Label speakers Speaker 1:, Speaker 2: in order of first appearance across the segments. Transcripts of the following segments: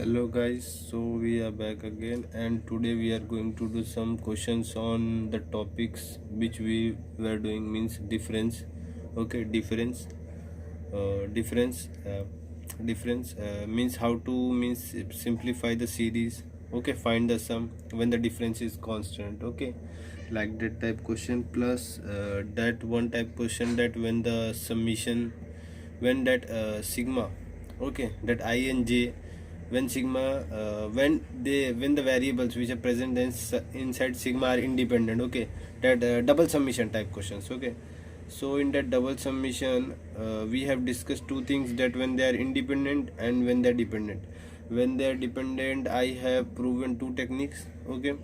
Speaker 1: Hello guys, so we are back again and today we are going to do some questions on the topics which we were doing, means difference. Okay, difference means how to means simplify the series. Okay, find the sum when the difference is constant. Okay, like that type question, plus that one type question that when the summation, when that sigma, okay, that I and j, when sigma, when the variables which are present inside sigma are independent. Okay, that double summation type questions. Okay, so in that double summation we have discussed two things, that when they are independent and when they are dependent. When they are dependent, I have proven two techniques. Okay,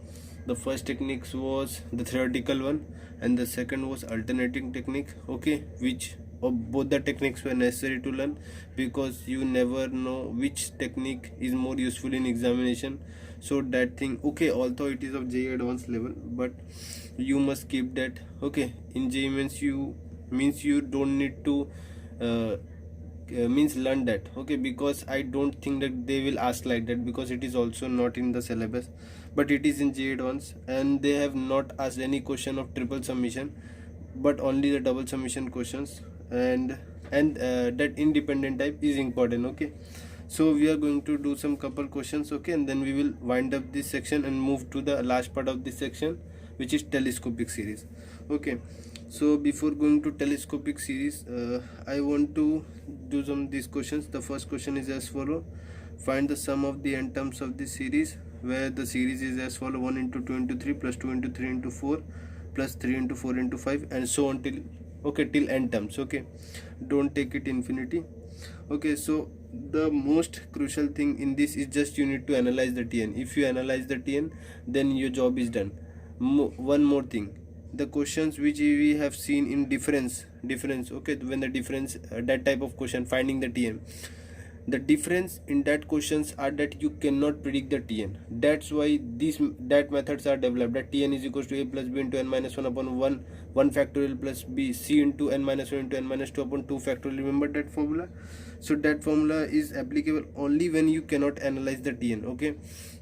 Speaker 1: the first techniques was the theoretical one and the second was alternating technique. Okay, which of both the techniques were necessary to learn, because you never know which technique is more useful in examination. So that thing, okay, although it is of JEE advanced level, but you must keep that. Okay, in JEE means you don't need to means learn that. Okay, because I don't think that they will ask like that, because it is also not in the syllabus, but it is in JEE advanced and they have not asked any question of triple submission but only the double submission questions. And that independent type is important. Okay, so we are going to do some couple questions. Okay, and then we will wind up this section and move to the last part of this section, which is telescopic series. Okay, so before going to telescopic series, I want to do some these questions. The first question is as follow: find the sum of the n terms of this series, where the series is as follow: 1 into 2 into 3 plus 2 into 3 into 4 plus 3 into 4 into 5 and so on till, okay, till n terms. Okay, don't take it infinity. Okay, so the most crucial thing in this is just you need to analyze the TN. If you analyze the TN, then your job is done. One more thing, the questions which we have seen in difference, okay, when the difference, that type of question, finding the TN, the difference in that questions are that you cannot predict the TN. That's why these that methods are developed, that TN is equals to a plus b into n minus 1 upon 1 factorial plus b c into n minus 1 into n minus 2 upon 2 factorial. Remember that formula? So that formula is applicable only when you cannot analyze the TN. Okay,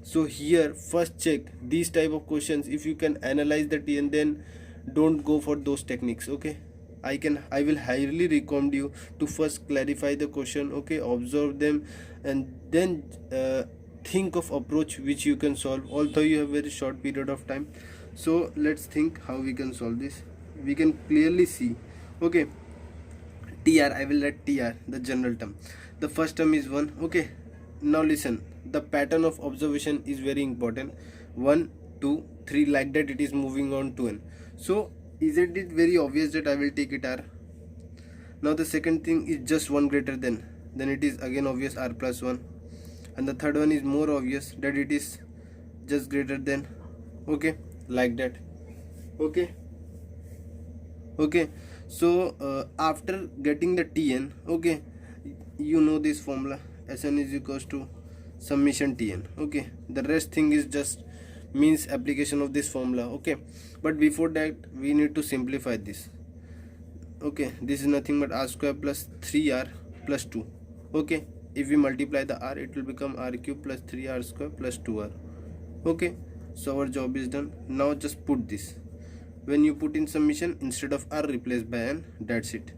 Speaker 1: so here first check these type of questions. If you can analyze the TN, then don't go for those techniques. Okay, I will highly recommend you to first clarify the question. Okay, observe them and then think of approach which you can solve, although you have very short period of time. So let's think how we can solve this. We can clearly see. Okay, TR, I will let TR the general term. The first term is 1. Okay, now listen, the pattern of observation is very important. 1 2 3, like that it is moving on to n. So isn't it very obvious that I will take it R? Now the second thing is just 1 greater than, then it is again obvious R plus 1. And the third one is more obvious, that it is just greater than. Okay, like that. Okay, so after getting the TN, okay, you know this formula, Sn is equals to summation TN. Okay, the rest thing is just means application of this formula. Okay, but before that we need to simplify this. Okay, this is nothing but r square plus 3r plus 2. Okay, if we multiply the r, it will become r cube plus 3r square plus 2r. Okay, so our job is done. Now just put this. When you put in summation, instead of r replace by n, that's it.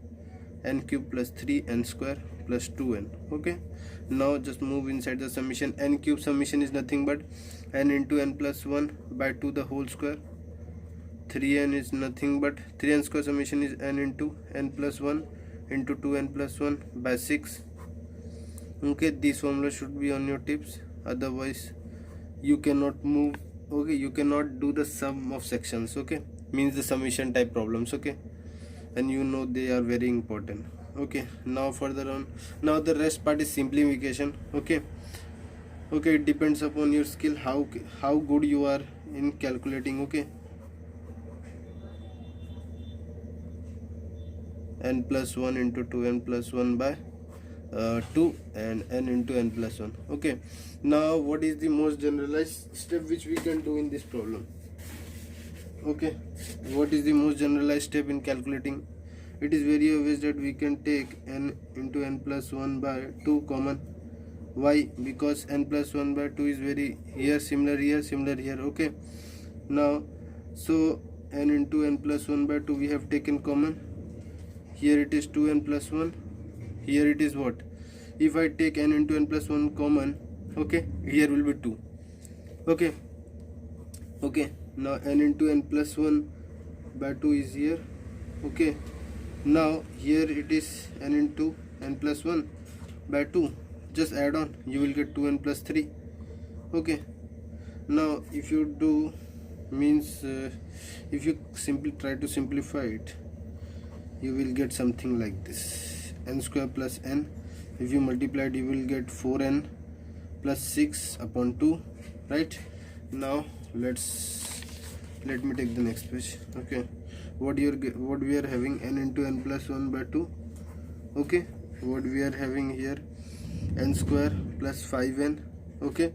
Speaker 1: N cube plus 3n square plus 2n. Okay, now just move inside the summation. N cube summation is nothing but n into n plus 1 by 2 the whole square. 3n is nothing but 3n square summation is n into n plus 1 into 2n plus 1 by 6. Okay, this formula should be on your tips, otherwise you cannot move. Okay, you cannot do the sum of sections. Okay, means the summation type problems. Okay, and you know they are very important. Okay, now further on, now the rest part is simplification. Okay, it depends upon your skill, how good you are in calculating. Okay, n plus 1 into 2n plus 1 by 2 and n into n plus 1. Okay, now what is the most generalized step which we can do in this problem? Okay, what is the most generalized step in calculating? It is very obvious that we can take n into n plus 1 by 2 common. Why? Because n plus 1 by 2 is very here, similar here, similar here. Okay, now so n into n plus 1 by 2 we have taken common. Here it is 2n plus 1, here it is what? If I take n into n plus 1 common, okay, here will be 2. Okay, okay, now n into n plus 1 by 2 is here. Okay, now here it is n into n plus 1 by 2, just add on, you will get 2n plus 3. Okay, now if you do means if you simply try to simplify it, you will get something like this: n square plus n. If you multiply it, you will get 4n plus 6 upon 2, right? Now let me take the next page. Okay, what we are having, n into n plus 1 by 2. Okay, what we are having here, n square plus 5n, okay,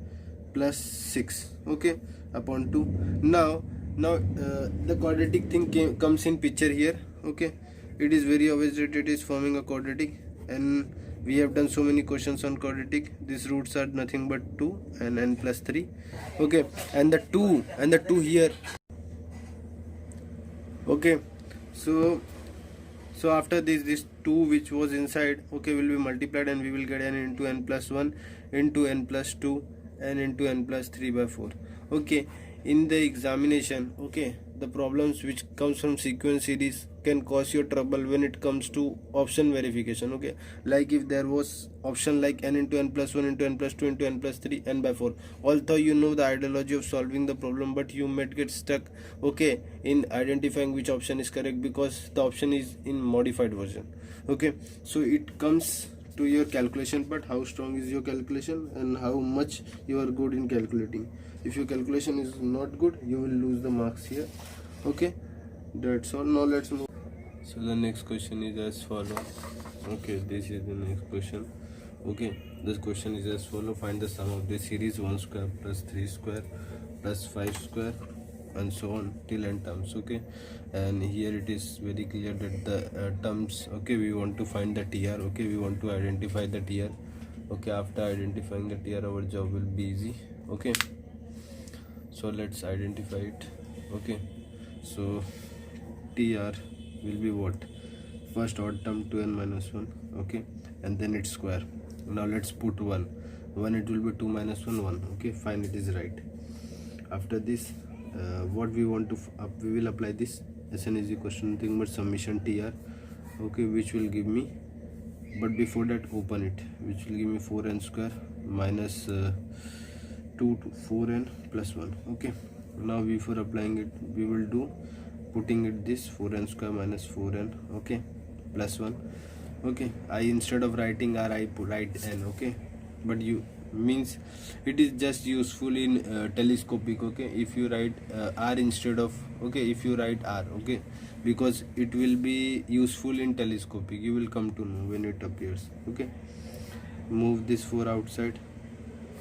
Speaker 1: plus 6, okay, upon 2. Now the quadratic thing comes in picture here. Okay, it is very obvious that it is forming a quadratic, and we have done so many questions on quadratic. These roots are nothing but 2 and n plus 3. Okay, and the 2 here. Okay, so after this 2 which was inside, okay, will be multiplied, and we will get n into n plus 1 into n plus 2 and into n plus 3 by 4. Okay, in the examination, okay, the problems which comes from sequence series can cause you trouble when it comes to option verification. Okay, like if there was option like n into n plus 1 into n plus 2 into n plus 3 n by 4, although you know the ideology of solving the problem, but you might get stuck, okay, in identifying which option is correct because the option is in modified version. Okay, so it comes to your calculation part, how strong is your calculation and how much you are good in calculating. If your calculation is not good, you will lose the marks here. Okay, that's all. Now let's move. So the next question is as follow. Okay, this is the next question. Okay, this question is as follow: find the sum of the series 1 square plus 3 square plus 5 square and so on till n terms. Okay, and here it is very clear that the terms, okay, we want to find the TR. Okay, we want to identify the TR. Okay, after identifying the TR, our job will be easy. Okay, so let's identify it. Okay, so TR will be what? First odd term 2n minus 1, okay, and then its square. Now let's put 1, it will be 2 minus 1, 1. Okay, fine, it is right. After this, what we want to we will apply this Sn is equal to nothing but summation TR, okay, which will give me, but before that open it, which will give me 4n square minus 2 to 4n plus 1. Okay, now before applying it, we will do putting it this 4n square minus 4n, okay, plus 1. Okay, I instead of writing r, I write n. Okay, but you means it is just useful in telescopic. Okay, if you write r instead of, okay, if you write r, okay, because it will be useful in telescopic, you will come to know when it appears. Okay, move this 4 outside,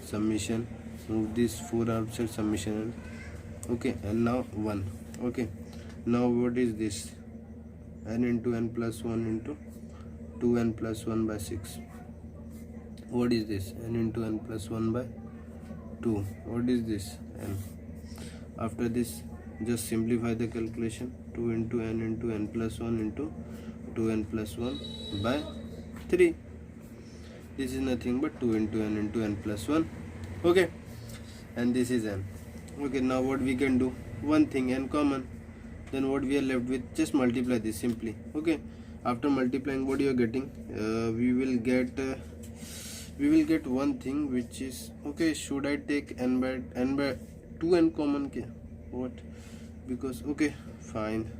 Speaker 1: summation, move this 4 outside, summation, okay, and now 1. Okay, now what is this? N into n plus 1 into 2n plus 1 by 6. What is this? N into n plus 1 by 2. What is this? N. After this, just simplify the calculation. 2 into n plus 1 into 2n plus 1 by 3. This is nothing but 2 into n plus 1. Okay, and this is n. Okay, now what we can do? One thing, n common. Then what we are left with, just multiply this simply. Okay, after multiplying, what you are getting, we will get one thing, which is, okay, should I take n by 2n common? What? Because, okay, fine.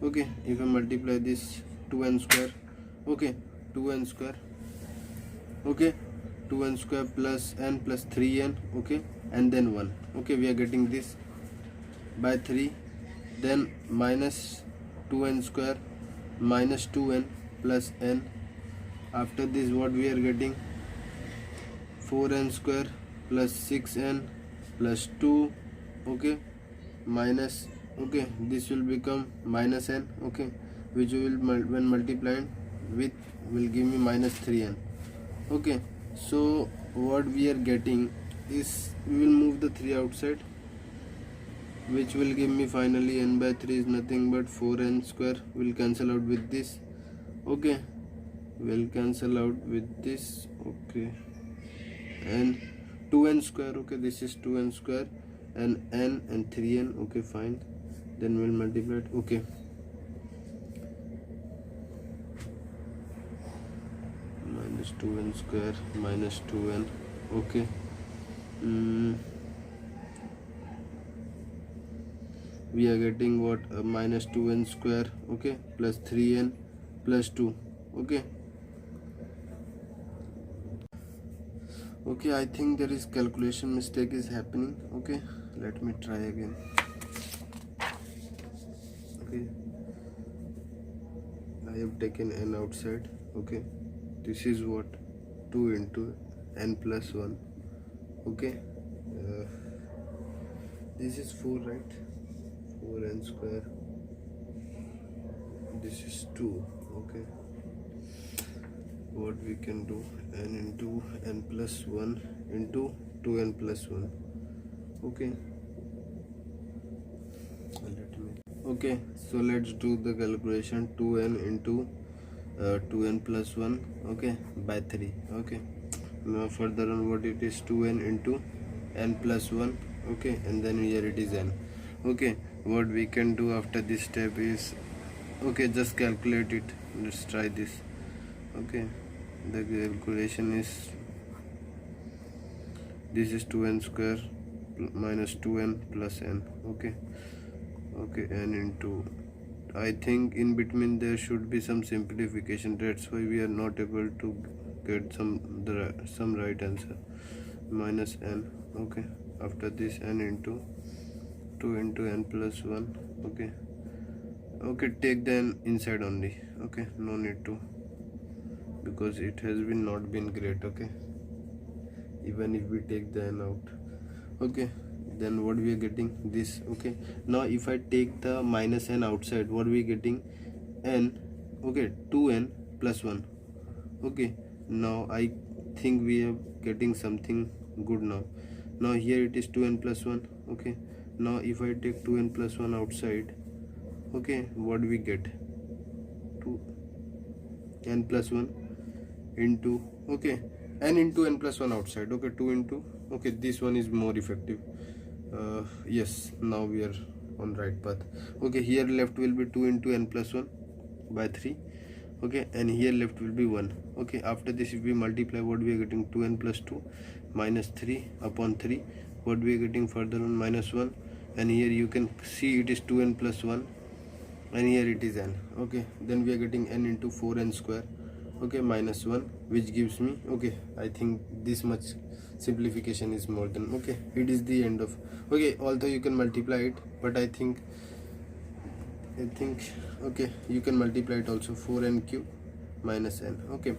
Speaker 1: Okay, if I multiply this 2n square, okay, 2n square, okay, 2n square plus n plus 3n, okay, and then 1. Okay, we are getting this by 3, then minus 2n square minus 2n plus n. After this, what we are getting? 4n square plus 6n plus 2, okay, minus, okay, this will become minus n, okay, which will when multiplied with will give me minus 3n. Okay, so what we are getting is, we will move the 3 outside, which will give me finally n by 3 is nothing but 4n square. Will cancel out with this. Okay, will cancel out with this. Okay, and 2n square. Okay, this is 2n square, and n and 3n. Okay, fine, then we'll multiply it. Okay, minus 2n square minus 2n. Okay, we are getting what, minus 2n square. Okay, plus 3n plus 2. Okay, okay, I think there is calculation mistake is happening. Okay, let me try again. Okay, I have taken n outside. Okay, this is what, 2 into n plus 1. Okay, this is 4, right? 4n square, this is 2. Okay, what we can do, n into n plus 1 into 2n plus 1. Okay, okay, so let's do the calculation. 2n into 2n plus 1, okay, by 3. Okay, now further on, what it is, 2n into n plus 1. Okay, and then here it is n. Okay, what we can do after this step is, okay, just calculate it. Let's try this. Okay, the calculation is, this is 2n square minus 2n plus n. Okay, okay, n into, I think in between there should be some simplification, that's why we are not able to get some right answer. Minus n. Okay, after this, n into 2 into n plus 1. Okay, okay, take the n inside only. Okay, no need to, because it has been not been great. Okay, even if we take the n out. Okay, then what we are getting, this. Okay, now if I take the minus n outside, what we are getting, n. Okay, 2n plus 1. Okay, now I think we are getting something good now. Now here it is 2n plus 1. Okay, now if I take 2n plus 1 outside, okay, what we get, 2n plus 1 into, okay, n into n plus 1 outside. Okay, 2 into, okay, this one is more effective. Yes, now we are on right path. Okay, here left will be 2 into n plus 1 by 3. Okay, and here left will be 1. Okay, after this, if we multiply, what we are getting, 2n plus 2 minus 3 upon 3. What we are getting further on, minus 1, and here you can see it is 2n plus 1, and here it is n. Okay, then we are getting n into 4n square. Okay, minus 1, which gives me, okay, I think this much simplification is more than. Okay, it is the end of. Okay, although you can multiply it, but I think okay, you can multiply it also, 4n cube minus n. Okay,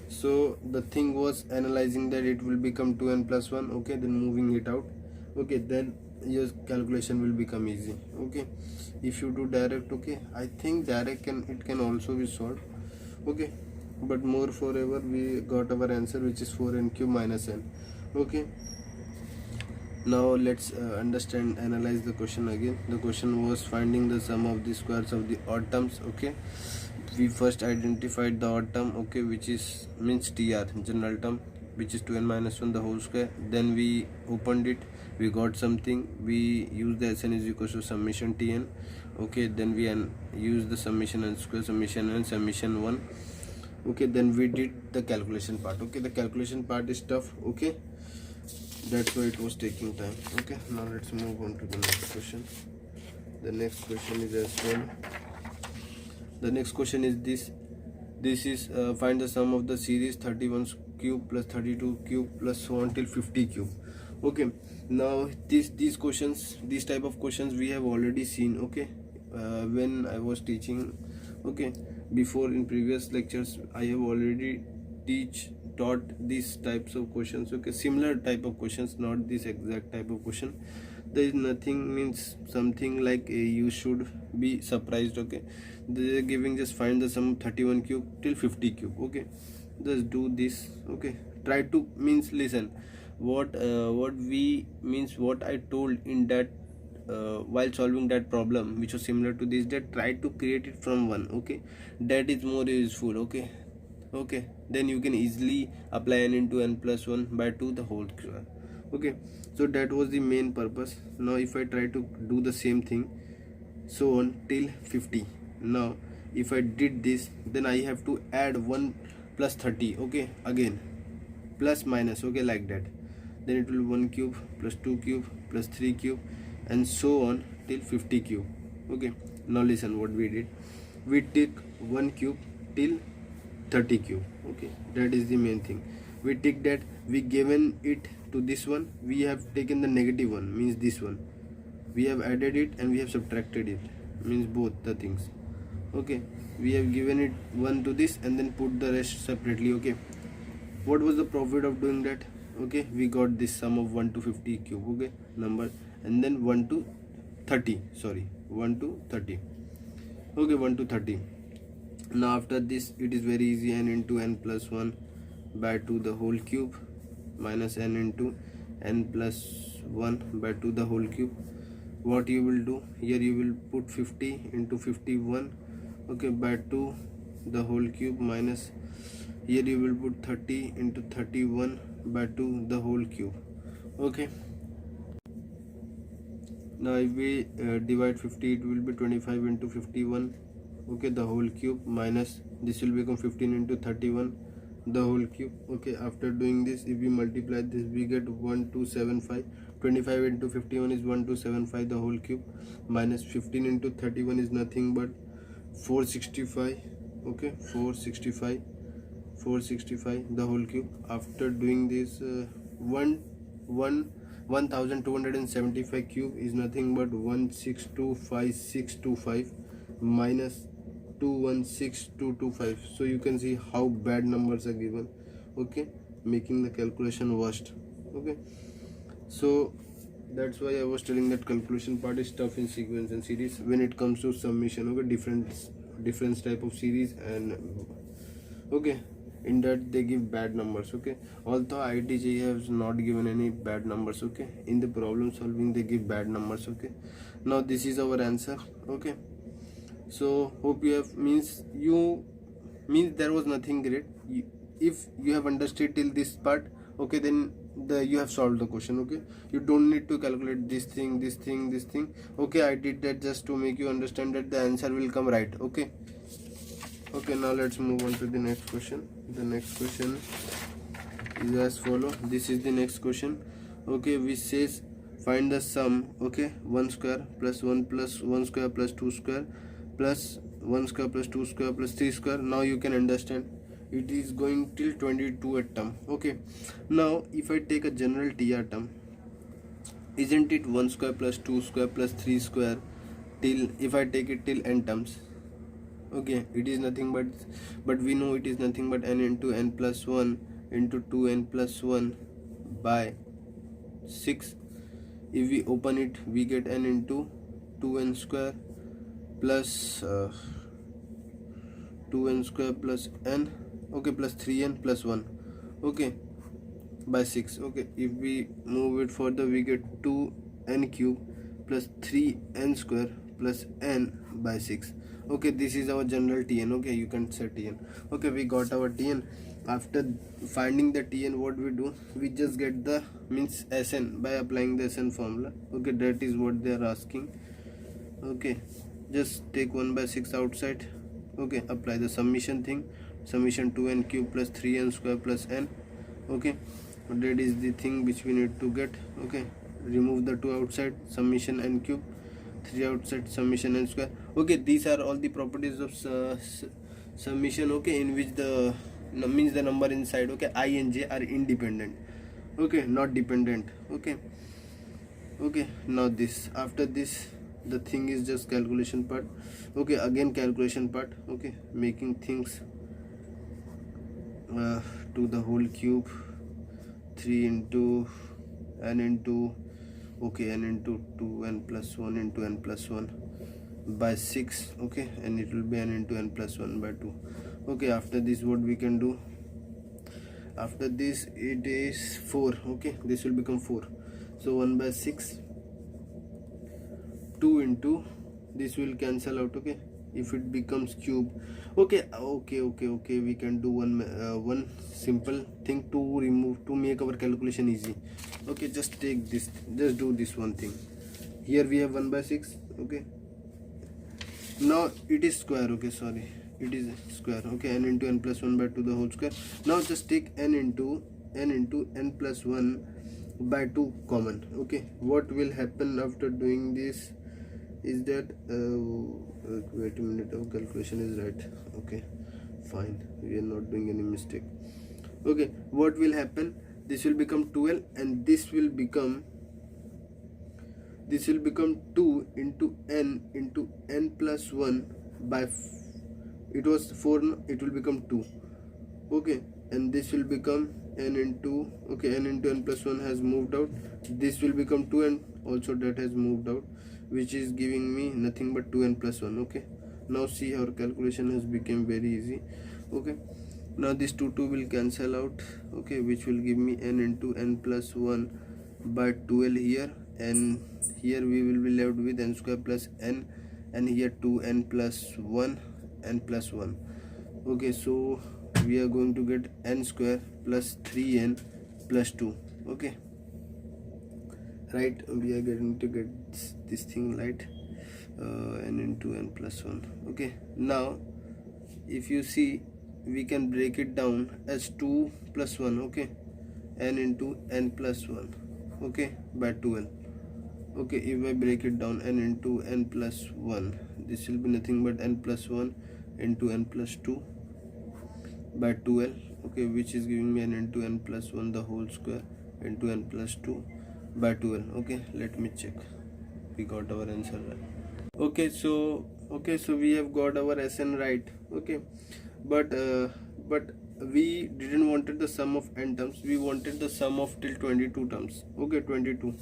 Speaker 1: so the thing was analyzing that it will become 2n plus 1. Okay, then moving it out. Okay, then your calculation will become easy. Okay, if you do direct, okay, I think direct it can also be solved. Okay, but more forever we got our answer, which is 4n cube minus n. Okay, now let's analyze the question again. The question was finding the sum of the squares of the odd terms. Okay, we first identified the odd term, okay, which is means TR, general term, which is 2n minus 1 the whole square. Then we opened it, we got something, we used the Sn is equals to summation Tn. Okay, then we use the summation n square, summation n, summation 1. Okay, then we did the calculation part. Okay, the calculation part is tough. Okay, that's why it was taking time. Okay, now let's move on to the next question. The next question is as well. The next question is this is find the sum of the series 31 cube plus 32 cube plus so on till 50 cube. Okay, now these questions, these type of questions we have already seen. Okay, when I was teaching, okay, before in previous lectures I have already taught these types of questions. Okay, similar type of questions, not this exact type of question. There is nothing means something like you should be surprised. Okay, they are giving just find the sum of 31 cube till 50 cube. Okay, just do this. Okay, try to means listen what we means what I told in that while solving that problem which was similar to this, that try to create it from one. Okay, that is more useful. Okay, then you can easily apply n into n plus 1 by 2 the whole square. Okay, so that was the main purpose. Now if I try to do the same thing so on till 50, now if I did this, then I have to add 1 plus 30. Okay, again plus minus, okay, like that. Then it will 1 cube plus 2 cube plus 3 cube and so on till 50 cube. Okay, now listen what we did. We take 1 cube till 30 cube. Okay, that is the main thing. We take that, we given it to this one, we have taken the negative one, means this one, we have added it and we have subtracted it, means both the things. Okay, we have given it 1 to this and then put the rest separately. Okay, what was the profit of doing that? Okay, we got this sum of 1 to 50 cube, okay, number, and then 1 to 30, sorry, 1 to 30. Okay, 1 to 30. Now after this it is very easy, n into n plus 1 by 2 the whole cube minus n into n plus 1 by 2 the whole cube. What you will do here, you will put 50 into 51, okay, by 2 the whole cube minus here you will put 30 into 31 by 2 the whole cube. Okay, now if we divide 50, it will be 25 into 51, okay, the whole cube minus this will become 15 into 31 the whole cube. Okay, after doing this, if we multiply this, we get 1275. 25 into 51 is 1275 the whole cube minus 15 into 31 is nothing but 465. Okay, 465 the whole cube. After doing this, 1275 cube is nothing but 1625 minus 216225. So you can see how bad numbers are given. Okay, making the calculation worst. Okay, so that's why I was telling that calculation part is tough in sequence and series when it comes to summation. Okay, different type of series, and okay, in that they give bad numbers. Okay, although IIT has not given any bad numbers. Okay, in the problem solving they give bad numbers. Okay, now this is our answer. Okay, so hope you have means there was nothing great. If you have understood till this part, okay, then you have solved the question. Okay, you don't need to calculate this thing. Okay, I did that just to make you understand that the answer will come right. Okay, now let's move on to the next question. The next question is as follow. This is the next question. Okay, which says find the sum. Okay, 1 square plus 1 plus 1 square plus 2 square plus 1 square plus 2 square plus 3 square. Now you can understand it is going till 22 at term. Okay, now if I take a general TR term, isn't it 1 square plus 2 square plus 3 square till, if I take it till n terms, okay, it is nothing but we know it is nothing but n into n plus 1 into 2n plus 1 by 6. If we open it, we get n into 2n square plus 2n square plus n, okay, plus 3n plus 1, okay, by 6. Okay, if we move it further, we get 2n cube plus 3n square plus n by 6. Okay, this is our general Tn. Okay, you can say Tn. Okay, we got our Tn. After finding the Tn, what we do, we just get the means Sn by applying the Sn formula. Okay, that is what they are asking. Okay, just take 1 by 6 outside. Okay, apply the summation thing, summation 2n cube plus 3n square plus n. Okay, that is the thing which we need to get. Okay, remove the 2 outside, summation n cube, 3 outside, summation n square. Okay, these are all the properties of summation. Okay, in which the means the number inside, okay, I and j are independent. Okay, not dependent. Okay, now this, after this, the thing is just calculation part. Okay, again calculation part. Okay, making things to the whole cube, 3 into n into, okay, n into 2n plus 1 into n plus 1 by 6. Okay, and it will be n into n plus 1 by 2. Okay, after this what we can do, After this it is 4. Okay, this will become 4. So 1 by 6, 2 into, this will cancel out. Okay, if it becomes cube. Okay, we can do one simple thing to make our calculation easy. Okay, just take this, just do this one thing. Here we have 1 by 6. Okay, now it is square. Okay, sorry, it is square. Okay, n into n plus 1 by 2 the whole square. Now just take n into n plus 1 by 2 common. Okay, what will happen after doing this is that wait a minute, our calculation is right. Okay, fine, we are not doing any mistake. Okay, what will happen, this will become 12 and this will become 2 into n plus 1 by it was 4, it will become 2. Okay, and this will become n into n plus 1 has moved out, this will become 2 and also that has moved out, which is giving me nothing but 2n plus 1. Okay, now see, our calculation has become very easy. Okay, now this 2 will cancel out. Okay, which will give me n into n plus 1 by 12 here, and here we will be left with n square plus n, and here 2n plus 1 n plus 1. Okay, so we are going to get n square plus 3n plus 2. Okay, right, we are going to get this thing right, n into n plus 1. Okay, now if you see, we can break it down as 2 plus 1. Okay, n into n plus 1. Okay, by 12. Okay, if I break it down, n into n plus 1, this will be nothing but n plus 1 into n plus 2 by 12. Okay, which is giving me n into n plus 1 the whole square into n plus 2 by 12. Okay, let me check, we got our answer right. Okay, so we have got our SN right. Okay, but we didn't wanted the sum of n terms, we wanted the sum of till 22 terms. Okay, 22.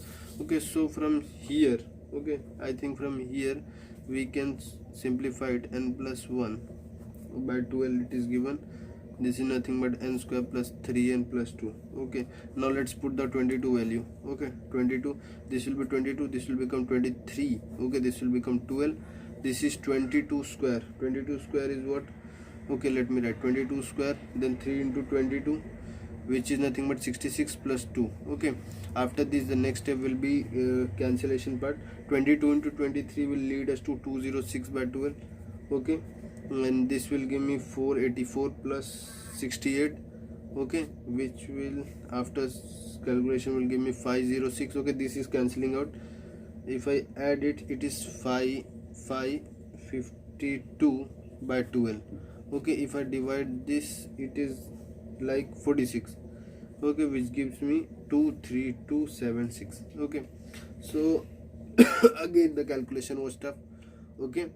Speaker 1: Okay, so from here, okay, I think from here we can simplify it. N plus 1 by 12 it is given, this is nothing but n square plus 3n plus 2. Okay, now let's put the 22 value. Okay, 22, this will be 22, this will become 23. Okay, this will become 12, this is 22 square. 22 square is what? Okay, let me write 22 square, then 3 into 22, which is nothing but 66 plus 2. Okay, after this the next step will be cancellation part. 22 into 23 will lead us to 206 by 12. Okay, and this will give me 484 plus 68. Okay, which will after calculation will give me 506. Okay, this is cancelling out. If I add it, it is 552 by 12. Okay, if I divide this, it is like 46. Okay, which gives me 23276. Okay, so again the calculation was tough. Okay,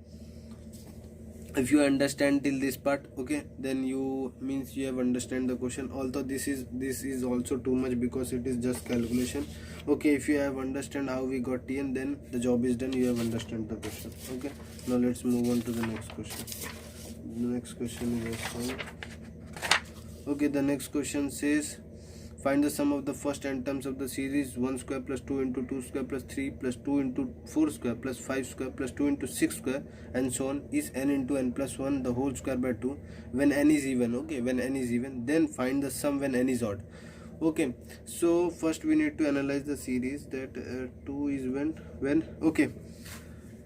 Speaker 1: if you understand till this part, okay, then you means you have understand the question. Although this is also too much because it is just calculation. Okay, if you have understand how we got Tn, then the job is done, you have understand the question. Okay, now let's move on to the next question. The next question is also, okay, the next question says find the sum of the first n terms of the series 1 square plus 2 into 2 square plus 3 plus 2 into 4 square plus 5 square plus 2 into 6 square and so on is n into n plus 1 the whole square by 2 when n is even. Okay, when n is even, then find the sum when n is odd. Okay, so first we need to analyze the series that 2 is when okay,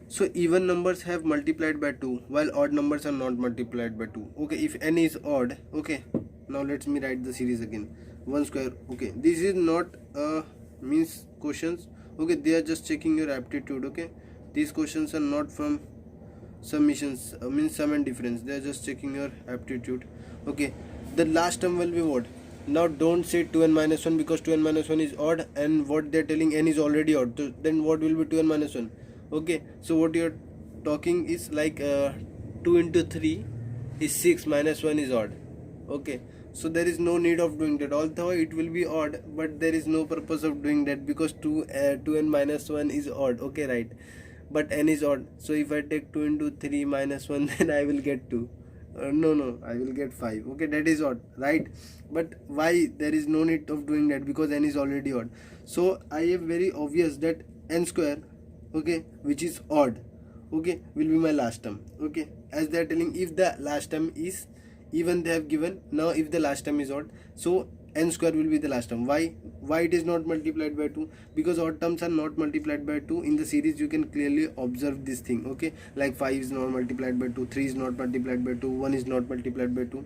Speaker 1: so even numbers have multiplied by 2 while odd numbers are not multiplied by 2. Okay, if n is odd, okay, now let me write the series again. 1 square. Okay, this is not means questions. Okay, they are just checking your aptitude. Okay, these questions are not from summations, means sum and difference, they are just checking your aptitude. Okay, the last term will be what? Now don't say 2n minus 1 because 2n minus 1 is odd and what they are telling n is already odd, so then what will be 2n minus 1? Okay, so what you are talking is like 2 into 3 is 6 minus 1 is odd. Okay, so there is no need of doing that, although it will be odd, but there is no purpose of doing that because 2n minus 1 is odd. Okay, right, but n is odd, so if I take 2 into 3 minus 1 then I will get 2. No, I will get 5. Okay, that is odd, right? But why there is no need of doing that? Because n is already odd. So I have very obvious that n square, okay, which is odd, okay, will be my last term. Okay, as they are telling, if the last term is even, they have given. Now if the last term is odd, so n square will be the last term. Why it is not multiplied by 2? Because odd terms are not multiplied by 2 in the series. You can clearly observe this thing, okay, like 5 is not multiplied by 2, 3 is not multiplied by 2, 1 is not multiplied by 2.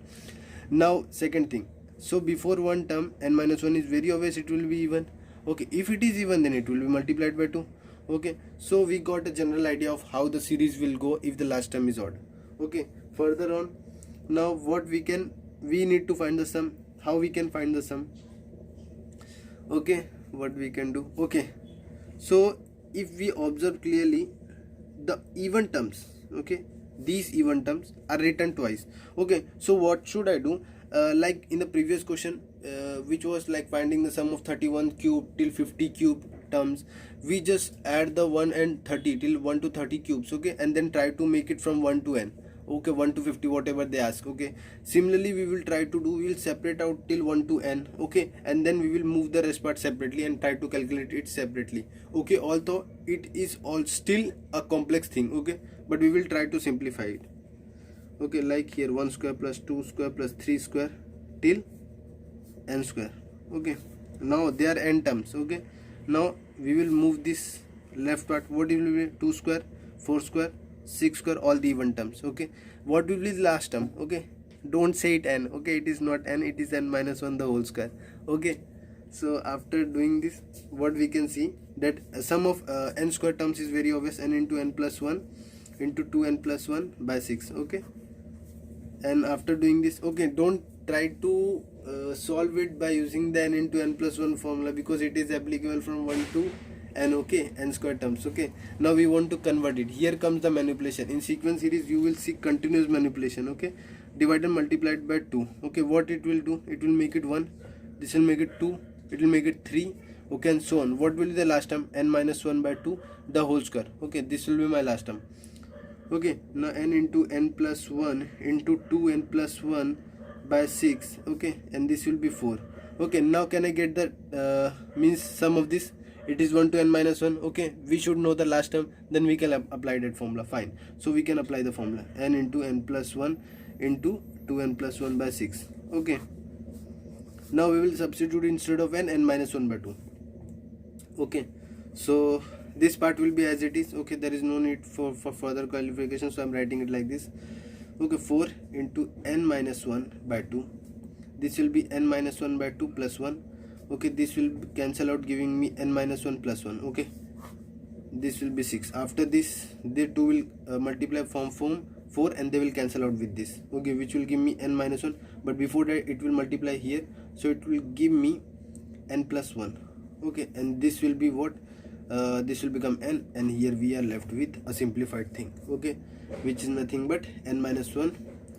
Speaker 1: Now second thing, so before one term n minus 1 is very obvious, it will be even. Okay, if it is even, then it will be multiplied by 2. Okay, so we got a general idea of how the series will go if the last term is odd. Okay, further on, now what we need to find the sum. How we can find the sum? Okay, what we can do? Okay, so if we observe clearly, the even terms, okay, these even terms are written twice. Okay, so what should I do? Like in the previous question, which was like finding the sum of 31 cube till 50 cube terms, we just add the 1 and 30 till 1 to 30 cubes, okay, and then try to make it from 1 to n. Okay, 1 to 50, whatever they ask. Okay, similarly we will try to do, we will separate out till 1 to n, okay, and then we will move the rest part separately and try to calculate it separately. Okay, although it is all still a complex thing, okay, but we will try to simplify it. Okay, like here 1 square plus 2 square plus 3 square till n square. Okay, now they are n terms. Okay, now we will move this left part. What will be 2 square, 4 square, 6 square, all the even terms. Okay, what will be the last term? Okay, don't say it n. Okay, it is not n, it is n minus 1 the whole square. Okay, so after doing this, what we can see, that sum of n square terms is very obvious, n into n plus 1 into 2n plus 1 by 6. Okay, and after doing this, okay, don't try to solve it by using the n into n plus 1 formula, because it is applicable from 1 to n. Okay, n square terms. Okay, now we want to convert it. Here comes the manipulation. In sequence series you will see continuous manipulation. Okay, divided multiplied by 2. Okay, what it will do, it will make it 1, this will make it 2, it will make it 3, okay, and so on. What will be the last term? N minus 1 by 2 the whole square. Okay, this will be my last term. Okay, now n into n plus 1 into 2n plus 1 by 6. Okay, and this will be 4. Okay, now can I get the means sum of this? It is 1 to n minus 1. Okay, we should know the last term, then we can apply that formula. Fine, so we can apply the formula n into n plus 1 into 2n plus 1 by 6. Okay, now we will substitute instead of n minus 1 by 2. Okay, so this part will be as it is. Okay, there is no need for further qualification, so I'm writing it like this. Okay, 4 into n minus 1 by 2, this will be n minus 1 by 2 plus 1. Okay, this will cancel out, giving me n minus 1 plus 1. Okay, this will be 6. After this, the 2 will multiply form 4 and they will cancel out with this. Okay, which will give me n minus 1, but before that it will multiply here, so it will give me n plus 1. Okay, and this will be what? This will become n, and here we are left with a simplified thing. Okay, which is nothing but n minus 1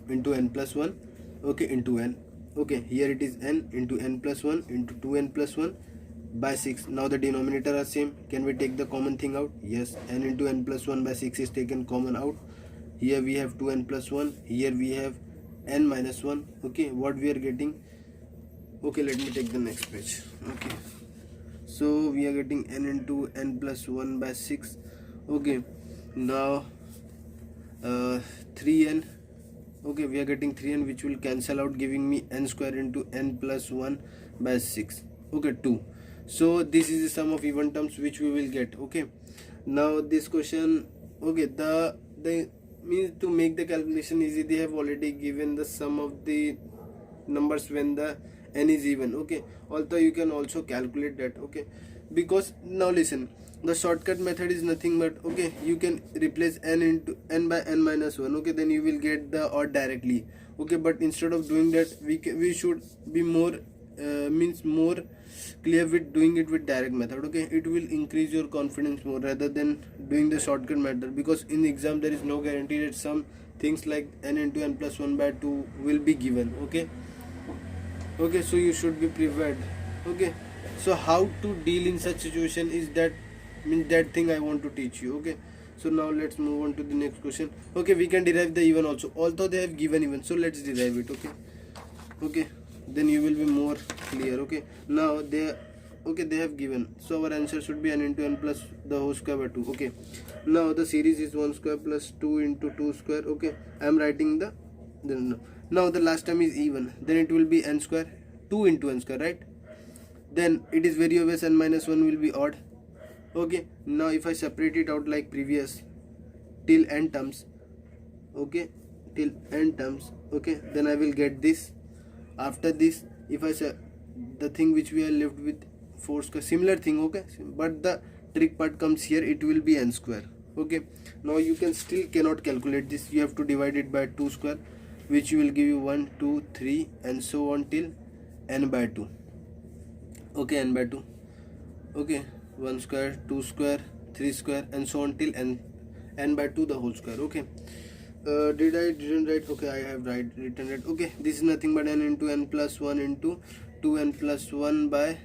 Speaker 1: into n plus 1. Okay, into n. Okay, here it is n into n plus 1 into 2n plus 1 by 6. Now the denominator are same. Can we take the common thing out? Yes, n into n plus 1 by 6 is taken common out. Here we have 2n plus 1, here we have n minus 1. Okay, what we are getting? Okay, let me take the next page. Okay, so we are getting n into n plus 1 by 6. Okay, now 3n. Okay, we are getting 3n, which will cancel out, giving me n square into n plus 1 by 6. Okay, 2. So this is the sum of even terms which we will get. Okay, now this question, okay, the means to make the calculation easy, they have already given the sum of the numbers when the n is even. Okay, although you can also calculate that. Okay, because now listen, the shortcut method is nothing but, okay, you can replace n into n by n minus 1. Okay, then you will get the odd directly. Okay, but instead of doing that, we should be more more clear with doing it with direct method. Okay, it will increase your confidence more rather than doing the shortcut method, because in the exam there is no guarantee that some things like n into n plus 1 by 2 will be given. Okay, so you should be prepared. Okay, so how to deal in such situation is that thing I want to teach you. Okay, So now let's move on to the next question. Okay, we can derive the even also, although they have given even, so let's derive it. Okay, then you will be more clear. Okay, now they have given, so our answer should be n into n plus the whole square by 2. Okay, now the series is 1 square plus 2 into 2 square. Okay, I am writing the then now the last term is even, then it will be n square, 2 into n square, right? Then it is very obvious n minus 1 will be odd. Okay, now if I separate it out like previous till n terms, okay, till n terms, okay, then I will get this. After this, if I say the thing which we are left with 4 square, similar thing, okay, but the trick part comes here, it will be n square. Okay, now you can still cannot calculate this, you have to divide it by 2 square, which will give you 1 2 3 and so on till n by 2. Okay, n by 2. Okay, 1 square, 2 square, 3 square and so on till n by 2 the whole square. Okay, didn't write? Okay, I have written it. Okay, this is nothing but n into n plus 1 into 2n plus 1 by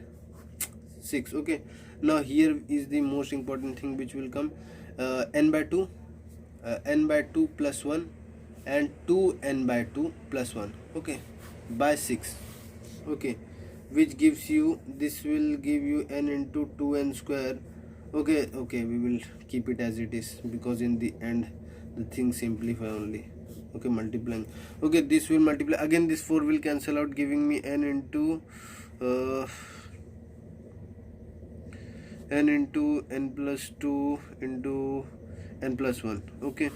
Speaker 1: 6. Okay, now here is the most important thing which will come, n by 2 plus 1 and 2n by 2 plus 1, okay, by 6. Okay, which gives you, this will give you n into 2n square. Okay, we will keep it as it is, because in the end the thing simplify only. Okay, multiplying. Okay, this will multiply again, this 4 will cancel out, giving me n into n plus 2 into n plus 1, okay,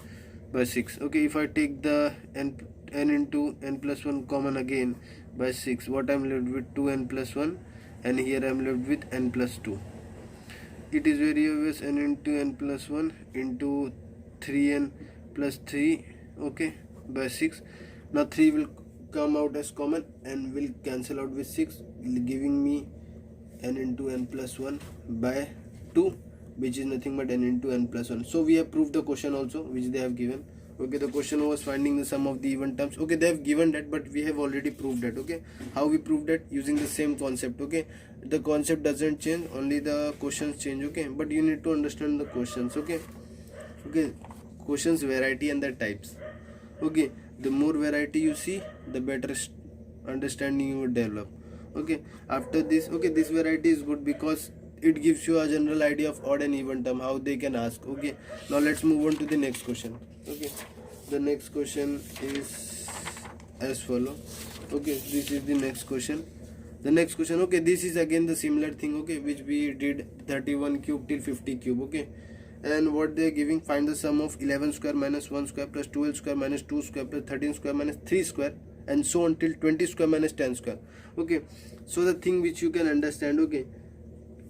Speaker 1: by 6. Okay, if I take the n into n plus 1 common again by 6, what I am left with 2n plus 1, and here I am left with n plus 2. It is very obvious, n into n plus 1 into 3n plus 3, okay, by 6. Now 3 will come out as common and will cancel out with 6, giving me n into n plus 1 by 2, which is nothing but n into n plus 1. So we have proved the question also which they have given. Okay, the question was finding the sum of the even terms. Okay, they have given that, but we have already proved that. Okay, how we proved that? Using the same concept. Okay, the concept doesn't change, only the questions change. Okay, but you need to understand the questions. Okay, questions variety and the types. Okay, the more variety you see, the better understanding you will develop. Okay, after this, okay, this variety is good because it gives you a general idea of odd and even term, how they can ask. Okay, now let's move on to the next question. Okay, the next question is as follow. Okay, this is the next question. The next question, okay, this is again the similar thing, okay, which we did 31 cube till 50 cube. Okay, and what they are giving, find the sum of 11 square minus 1 square plus 12 square minus 2 square plus 13 square minus 3 square and so on till 20 square minus 10 square. Okay, so the thing which you can understand, okay,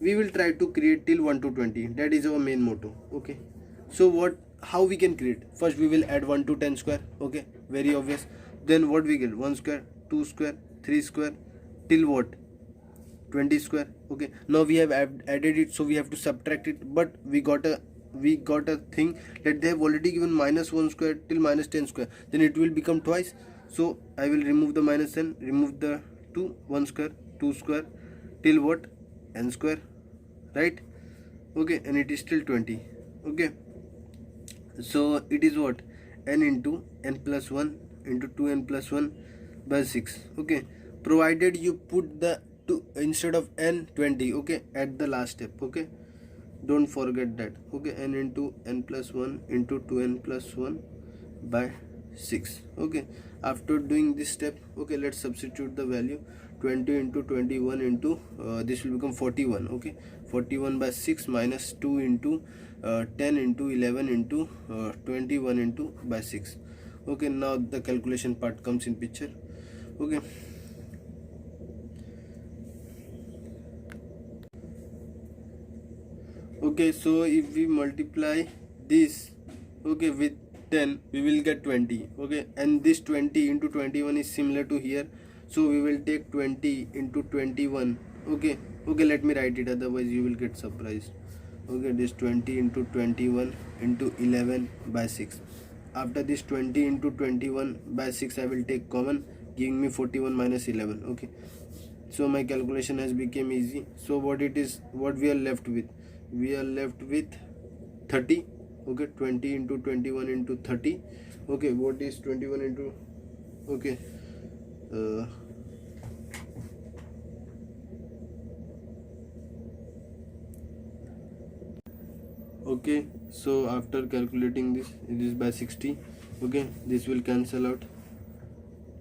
Speaker 1: we will try to create till 1 to 20, that is our main motto. Okay, so how we can create? First we will add 1 to 10 square. Okay, very obvious. Then what we get? 1 square, 2 square, 3 square till what? 20 square. Okay, now we have added it, so we have to subtract it, but we got a thing that they have already given minus 1 square till minus 10 square, then it will become twice. So I will remove the minus and remove the 2, 1 square, 2 square till what? N square, right? Okay, and it is still 20. Okay, so it is what? N into n plus 1 into 2n plus 1 by 6. Okay, provided you put the 2 instead of n 20, okay, at the last step. Okay, don't forget that. Okay, n into n plus 1 into 2n plus 1 by 6. Okay, after doing this step, okay, let's substitute the value. 20 into 21 into this will become 41. Okay, 41 by 6 minus 2 into 10 into 11 into 21 into by 6. Okay, now the calculation part comes in picture. Okay, okay, so if we multiply this, okay, with 10, we will get 20. Okay, and this 20 into 21 is similar to here, so we will take 20 into 21. Okay, let me write it, otherwise you will get surprised. Okay, this 20 into 21 into 11 by 6. After this 20 into 21 by 6, I will take common, giving me 41 minus 11. Okay, so my calculation has become easy. So what we are left with? We are left with 30. Okay, 20 into 21 into 30. Okay, what is 21 into, okay, okay, so after calculating this, it is by 60. Okay, this will cancel out.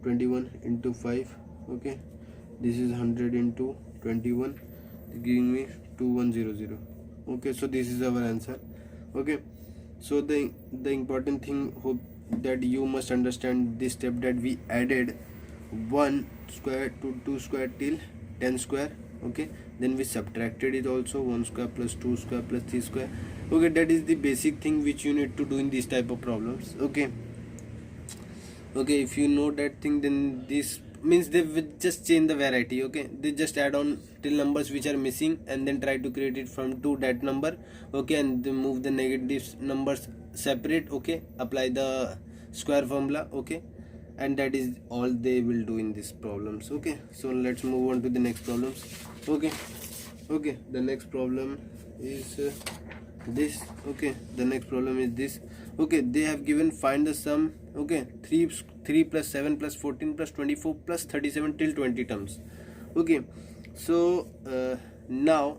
Speaker 1: 21 into 5. Okay, this is 100 into 21, giving me 2100. Okay, so this is our answer. Okay, so the important thing, hope that you must understand this step, that we added 1 square to 2 square till 10 square. Okay, then we subtracted it also, 1 square plus 2 square plus 3 square. Okay, that is the basic thing which you need to do in this type of problems. Okay, okay, if you know that thing, then this means they will just change the variety. Okay, they just add on till numbers which are missing and then try to create it from to that number. Okay, and they move the negative numbers separate. Okay, apply the square formula. Okay, and that is all they will do in these problems. Okay, so let's move on to the next problems. Okay, okay, the next problem is this. Okay, the next problem is this. Okay, they have given find the sum. Okay, 3 plus 7 plus 14 plus 24 plus 37 till 20 terms. Okay, so now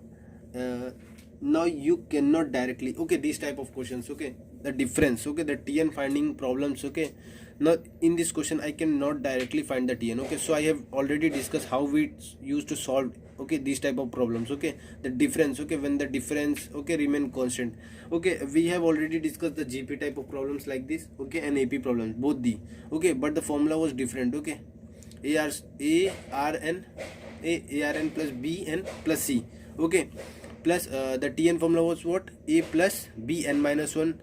Speaker 1: you cannot directly, okay, these type of questions, okay, the difference, okay, the TN finding problems. Okay, now in this question I cannot directly find the TN. Okay, so I have already discussed how we used to solve, okay, these type of problems. Okay, the difference, okay, when the difference, okay, remain constant. Okay, we have already discussed the GP type of problems like this. Okay, and AP problems, both the, okay, but the formula was different. Okay, ARN plus BN plus C. Okay, plus the TN formula was what? A plus B n minus 1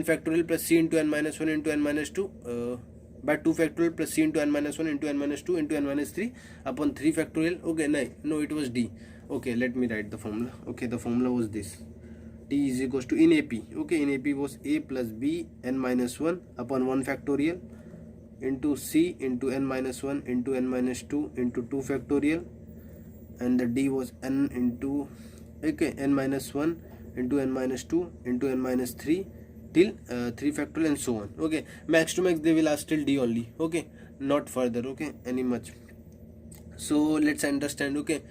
Speaker 1: factorial plus C into n minus 1 into n minus 2 by 2 factorial plus C into n minus 1 into n minus 2 into n minus 3 upon 3 factorial. Okay, no, it was D. Okay, let me write the formula. Okay, the formula was this. T is equals to, in AP, okay, in AP was A plus B n minus 1 upon 1 factorial into C into n minus 1 into n minus 2 into 2 factorial, and the D was n into, okay, n minus 1 into n minus 2 into n minus 3 till 3 factorial and so on. Okay, max to max they will ask till D only. Okay, not further. Okay, any much. So let's understand. Okay,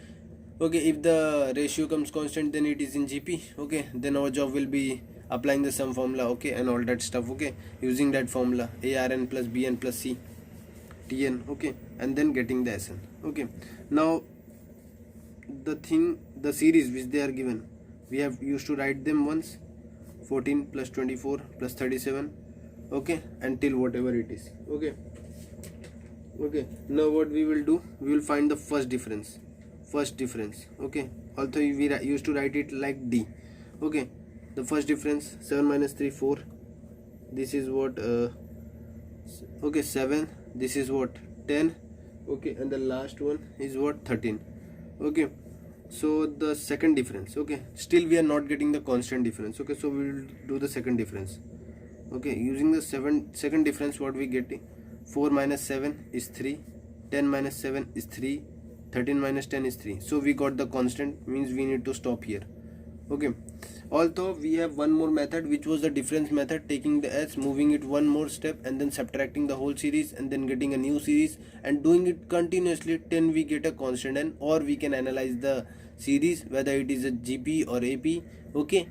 Speaker 1: okay, if the ratio comes constant, then it is in GP. Okay, then our job will be applying the sum formula, okay, and all that stuff. Okay, using that formula, ARN plus BN plus C TN. Okay, and then getting the SN. Okay, now the series which they are given, we have used to write them once, 14 plus 24 plus 37. Okay, until whatever it is. Okay, okay, now what we will do, we will find the first difference. Okay, although we used to write it like D. Okay, the first difference, 7 minus 3 4. This is what okay, 7. This is what, 10. Okay, and the last one is what, 13. Okay, so the second difference. Okay, still we are not getting the constant difference. Okay, so we will do the second difference. Okay, using the second difference, what we get, 4 minus 7 is 3, 10 minus 7 is 3, 13 minus 10 is 3. So we got the constant, means we need to stop here. Okay, although we have one more method, which was the difference method, taking the S, moving it one more step, and then subtracting the whole series, and then getting a new series, and doing it continuously till we get a constant n, or we can analyze the series whether it is a GP or AP. Okay,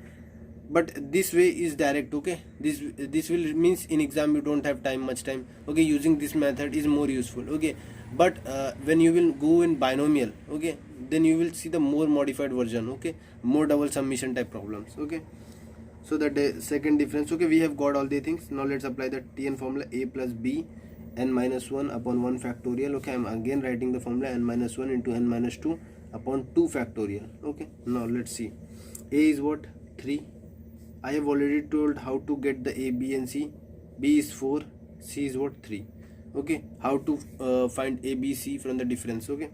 Speaker 1: but this way is direct. Okay, this will means in exam you don't have much time. Okay, using this method is more useful. Okay, but when you will go in binomial, okay, then you will see the more modified version. Okay, more double submission type problems. Okay, so the second difference. Okay, we have got all the things. Now let's apply the TN formula, A plus B n minus 1 upon 1 factorial. Okay, I'm again writing the formula, n minus 1 into n minus 2 upon 2 factorial. Okay, now let's see. A is what, 3. I have already told how to get the A, B and C. B is 4, C is what, 3. Okay, how to find A, B, C from the difference. Okay,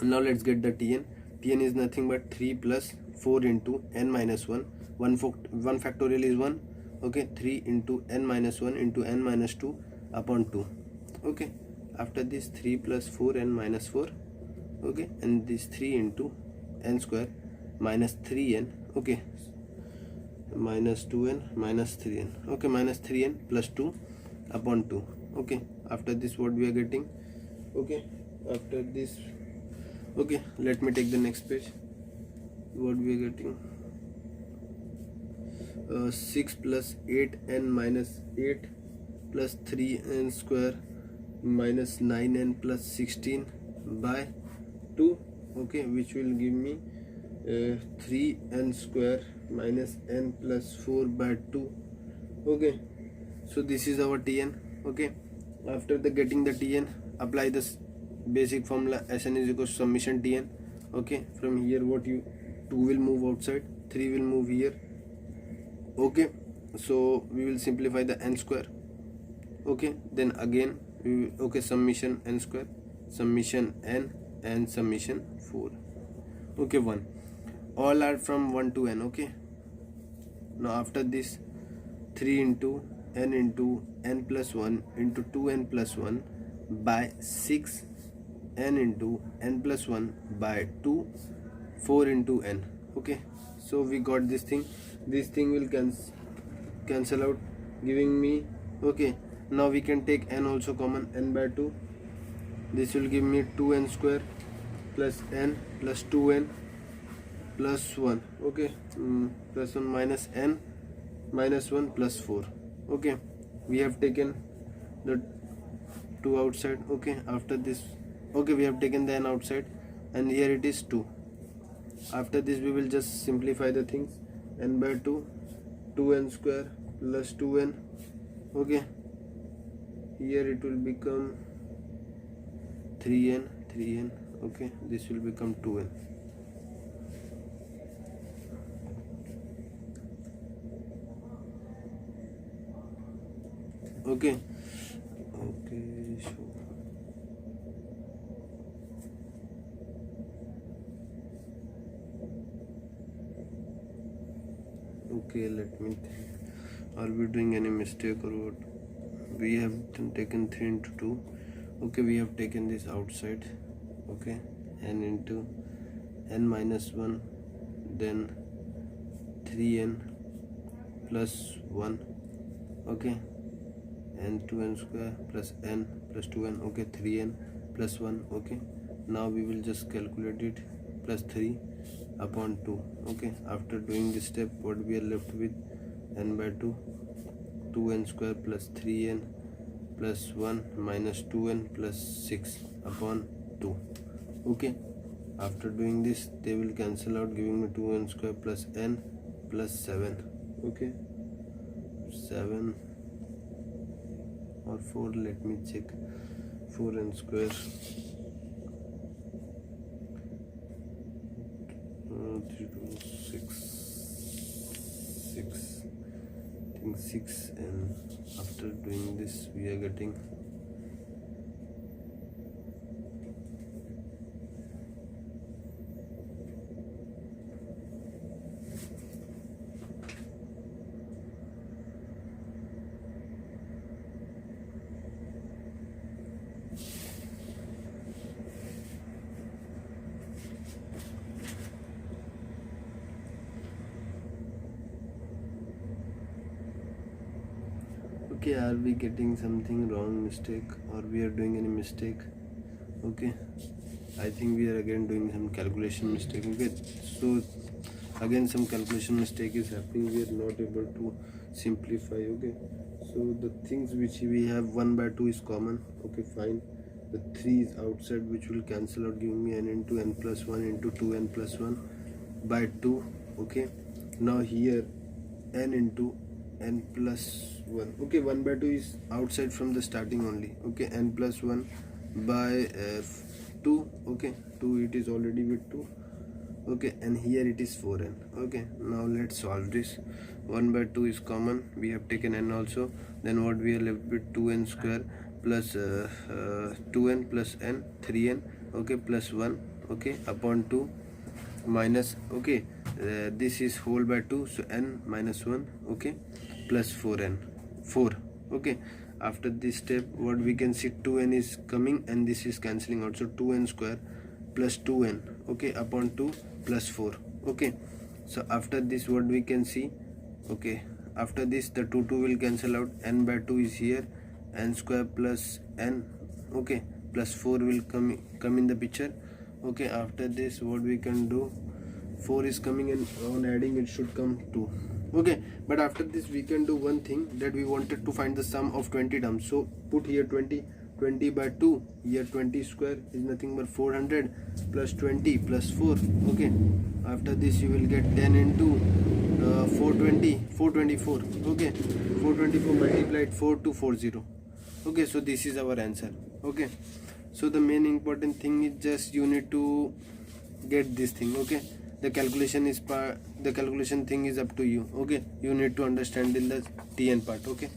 Speaker 1: now let's get the TN. TN is nothing but 3 plus 4 into n minus 1. 1 factorial is 1. Okay, 3 into n minus 1 into n minus 2 upon 2. Okay, after this 3 plus 4 n minus 4. Okay, and this 3 into n square minus 3n. Okay, minus 2n minus 3n. Okay, minus 3n plus 2 upon 2. Okay, after this what we are getting? Okay, after this, okay, let me take the next page. What we are getting? 6 plus 8n minus 8 plus 3n square minus 9n plus 16 by 2. Okay, which will give me 3n square minus n plus 4 by 2. Okay, so this is our Tn. Okay, after the getting the Tn, apply this basic formula. Sn is equal to summation Tn. Okay, from here what you 2 will move outside, 3 will move here. Okay, so we will simplify the n square. Okay, then again okay, summation n square, summation n and summation 4. Okay, 1, all are from 1 to n. Okay, now after this 3 into n plus 1 into 2n plus 1 by 6 n into n plus 1 by 2 4 into n. Okay, so we got this thing. This thing will cancel out, giving me, okay, now we can take n also common, n by 2. This will give me 2n square plus n plus 2n plus 1. Okay, plus 1 minus n minus 1 plus 4. Okay, we have taken the 2 outside. Okay, after this, okay, we have taken the n outside and here it is 2. After this we will just simplify the things. N by 2, 2n square plus 2n. Okay, here it will become 3n. Okay, this will become 2n. Okay, so okay, let me think. Are we doing any mistake or what? We have taken 3 into 2. Okay, we have taken this outside. Okay, n into n minus 1, then 3n plus 1. Okay, n 2n square plus n plus 2n. Okay, 3n plus 1. Okay, now we will just calculate it, plus 3 upon 2. Okay, after doing this step, what we are left with? N by 2, 2n square plus 3n plus 1 minus 2n plus 6 upon 2. Okay, after doing this, they will cancel out, giving me 2n square plus n plus 7. Okay, 7 or 4, let me check. 4n square 3 to 6, I think 6, and after doing this we are getting okay, are we getting something wrong, mistake, or we are doing any mistake? Okay, I think we are again doing some calculation mistake. Okay, so again some calculation mistake is happening. We are not able to simplify. Okay, so the things which we have 1 by 2 is common. Okay, fine. The 3 is outside, which will cancel out, giving me n into n plus 1 into 2n plus 1 by 2. Okay, now here n into n plus 1. Okay, 1 by 2 is outside from the starting only. Okay, n plus 1 by 2. Okay, 2, it is already with 2. Okay, and here it is 4n. Okay, now let's solve this. 1 by 2 is common, we have taken n also. Then what we are left with? 2n square plus 2n plus n, 3n. Okay, plus 1. Okay, upon 2 minus, okay, this is whole by 2, so n minus 1. Okay, plus 4n, 4. Okay, after this step, what we can see, 2n is coming and this is cancelling out, so 2n square plus 2n, okay, upon 2 plus 4. Okay, so after this, what we can see, Okay, after this the 2 will cancel out, n by 2 is here, n square plus n, okay, plus 4 will come in the picture. Okay, after this what we can do, 4 is coming, and on adding it should come 2. Okay, but after this we can do one thing, that we wanted to find the sum of 20 terms. So put here 20 by 2, here 20 square is nothing but 400 plus 20 plus 4. Okay, after this you will get 10 into 424. Okay, 424 multiplied 4240. Okay, so this is our answer. Okay, so the main important thing is just you need to get this thing. Okay, the calculation thing is up to you. Okay, you need to understand in the TN part. Okay,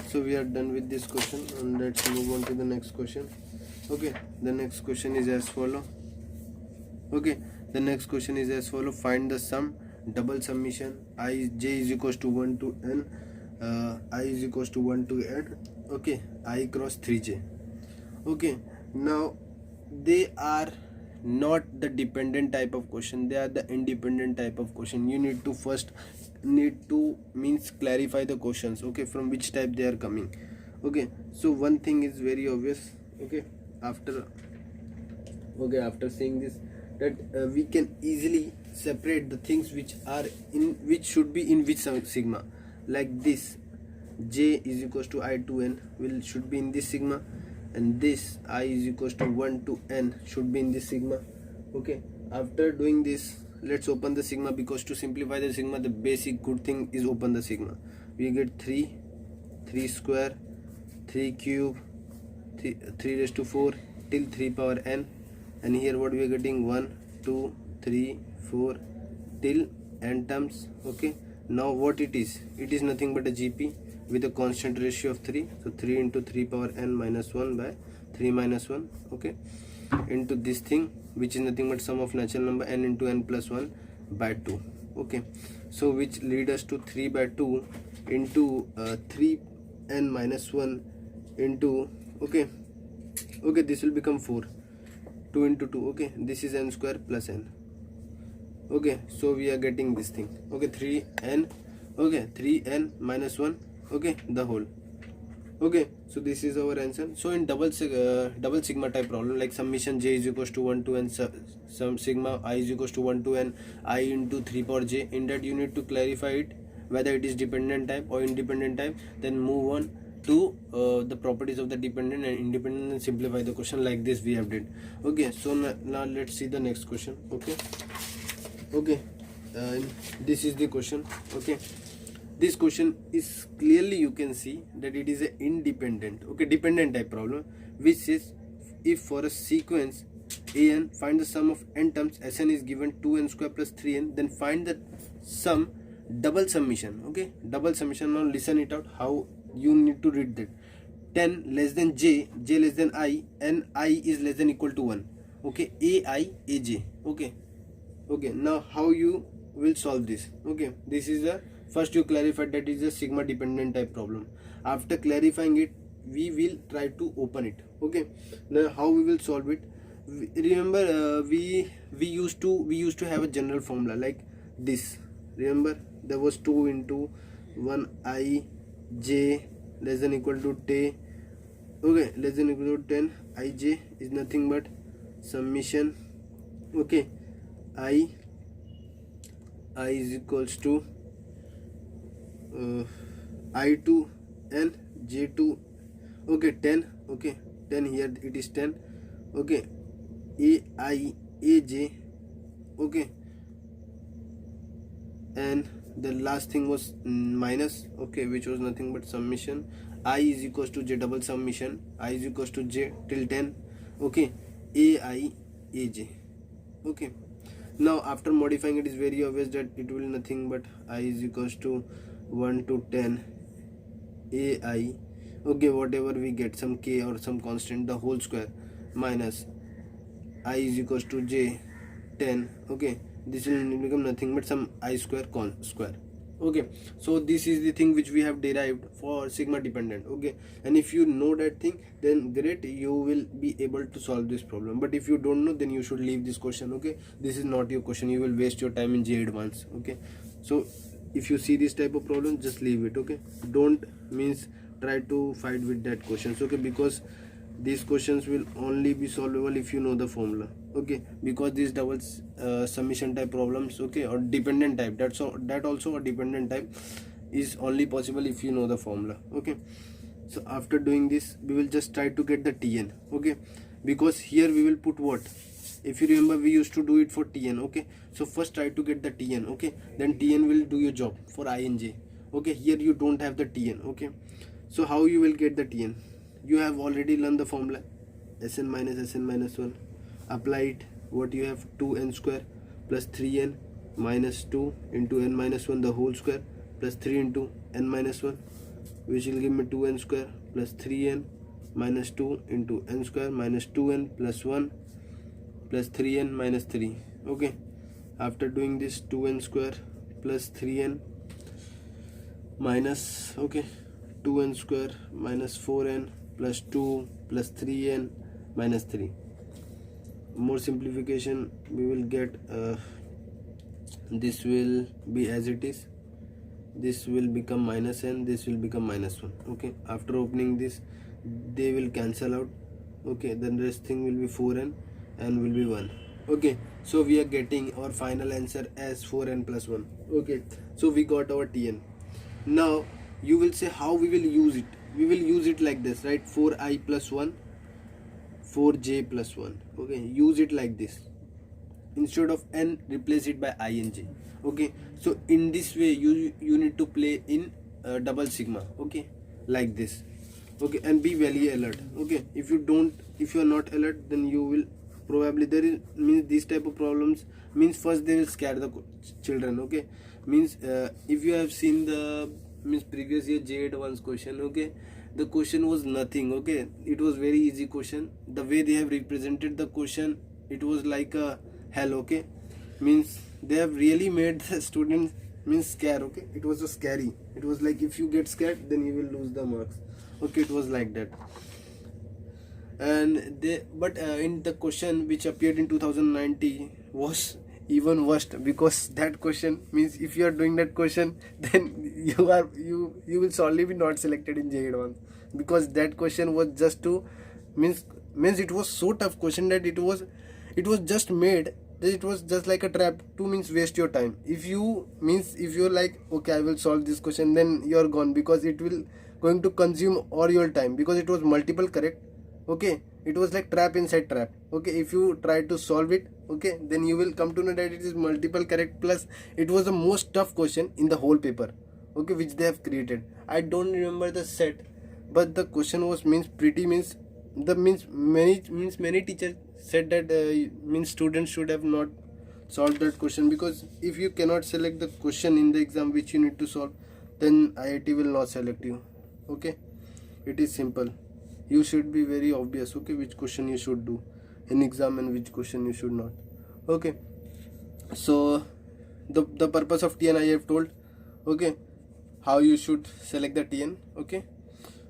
Speaker 1: so we are done with this question, and let's move on to the next question. Okay, the next question is as follow. Okay, the next question is as follow. Find the sum, double summation, j is equals to 1 to n, I is equals to 1 to n. Okay, I cross 3j. Okay, now they are not the dependent type of question, they are the independent type of question. You need to first means clarify the questions, okay, from which type they are coming. Okay, so one thing is very obvious. Okay, after seeing this, that we can easily separate the things which should be in which sigma, like this j is equals to I to n should be in this sigma, and this I is equals to 1 to n should be in this sigma. Okay, after doing this, let's open the sigma, because to simplify the sigma, the basic good thing is open the sigma. We get 3 square, 3 cube, 3 raised to 4 till 3 power n, and here what we are getting, 1 2 3 4 till n terms. Okay, now what it is nothing but a GP with a constant ratio of 3. So 3 into 3 power n minus 1 by 3 minus 1. Okay, into this thing which is nothing but sum of natural number n into n plus 1 by 2. Okay, so which lead us to 3 by 2 into 3n minus 1 into, okay, this will become 4, 2 into 2. Okay, this is n square plus n. Okay, so we are getting this thing. Okay, 3n, okay, 3n minus 1, okay, the whole. Okay, so this is our answer. So in double sigma type problem, like summation j is equals to 1 to n, some sigma I is equals to 1 to n I into 3 power j, in that you need to clarify it whether it is dependent type or independent type, then move on to the properties of the dependent and independent and simplify the question like this we have did. Okay, so now let's see the next question. Okay, this is the question. Okay, this question is clearly, you can see that it is a independent, okay, dependent type problem, which says if for a sequence an, find the sum of n terms, Sn is given 2n square plus 3n, then find the sum, double summation. Okay, double summation. Now listen it out, how you need to read that. 10 less than j less than I, and I is less than equal to 1. Okay, ai aj. Okay, now how you will solve this? Okay, this is the first, you clarify that is a sigma dependent type problem. After clarifying it, we will try to open it. Okay, now how we will solve it? Remember, we used to have a general formula like this. Remember, there was 2 into 1 I j less than equal to t. Okay, less than equal to 10. Ij is nothing but summation. Okay, I is equals to I to n, j to, okay, 10. Okay, 10 here, it is 10. Okay, ai aj. Okay, and the last thing was minus. Okay, which was nothing but summation. I is equals to j, double summation, I is equals to j till 10. Okay, ai aj. Okay, now after modifying it is very obvious that it will nothing but I is equals to 1 to 10 ai. Okay, whatever we get, some k or some constant, the whole square, minus I is equals to j 10. Okay, this will become nothing but some I square square. Okay, so this is the thing which we have derived for sigma dependent. Okay, and if you know that thing, then great, you will be able to solve this problem. But if you don't know, then you should leave this question. Okay, this is not your question, you will waste your time in J advanced. Okay, so if you see this type of problem, just leave it. Okay, don't means try to fight with that questions. Okay, because these questions will only be solvable if you know the formula. Okay, because these double summation type problems, okay, or dependent type, that also a dependent type is only possible if you know the formula. Okay, so after doing this, we will just try to get the Tn. Okay, because here we will put what, if you remember, we used to do it for Tn. Okay, so first try to get the Tn. Okay, then Tn will do your job for I and j. Okay, here you don't have the Tn. Okay, so how you will get the Tn? You have already learned the formula, Sn minus 1. Apply it. What you have, 2n square plus 3n minus 2 into n minus 1 the whole square plus 3 into n minus 1, which will give me 2n square plus 3n minus 2 into n square minus 2n plus 1 plus 3n minus 3. Okay, after doing this, 2n square plus 3n minus, okay, 2n square minus 4n plus 2 plus 3n minus 3. More simplification, we will get this will be as it is, this will become minus n, this will become minus 1. Okay, after opening this, they will cancel out. Okay, then rest thing will be 4n and will be 1. Okay, so we are getting our final answer as 4n plus 1. Okay, so we got our Tn. Now you will say how we will use it. We will use it like this, right? 4i plus 1, 4j plus 1. Okay, use it like this. Instead of n, replace it by I and j. Okay, so in this way you need to play in double sigma. Okay, like this. Okay, and be very alert. Okay, if you are not alert, then you will probably, there is means these type of problems means first they will scare the children. Okay, means if you have seen the previous year J8 once question, okay, the question was nothing. Okay, it was very easy question. The way they have represented the question, it was like a hell. Okay, means they have really made the students scare. Okay, it was so scary. It was like if you get scared, then you will lose the marks. Okay, it was like that. And in the question which appeared in 2019 was even worse, because that question means if you are doing that question, then you will solely be not selected in J8 once, because that question was just to means it was so tough question that it was just made that it was just like a trap to waste your time. If you're like, okay, I will solve this question, then you're gone, because it will going to consume all your time, because it was multiple correct. Okay, it was like trap inside trap. Okay, if you try to solve it, okay, then you will come to know that it is multiple correct, plus it was the most tough question in the whole paper. Okay, which they have created. I don't remember the set, but the question was pretty many teachers said that students should have not solved that question, because if you cannot select the question in the exam which you need to solve, then IIT will not select you. Okay, it is simple. You should be very obvious, okay, which question you should do in exam and which question you should not. Okay, so the purpose of TN I have told. Okay, how you should select the TN. Okay,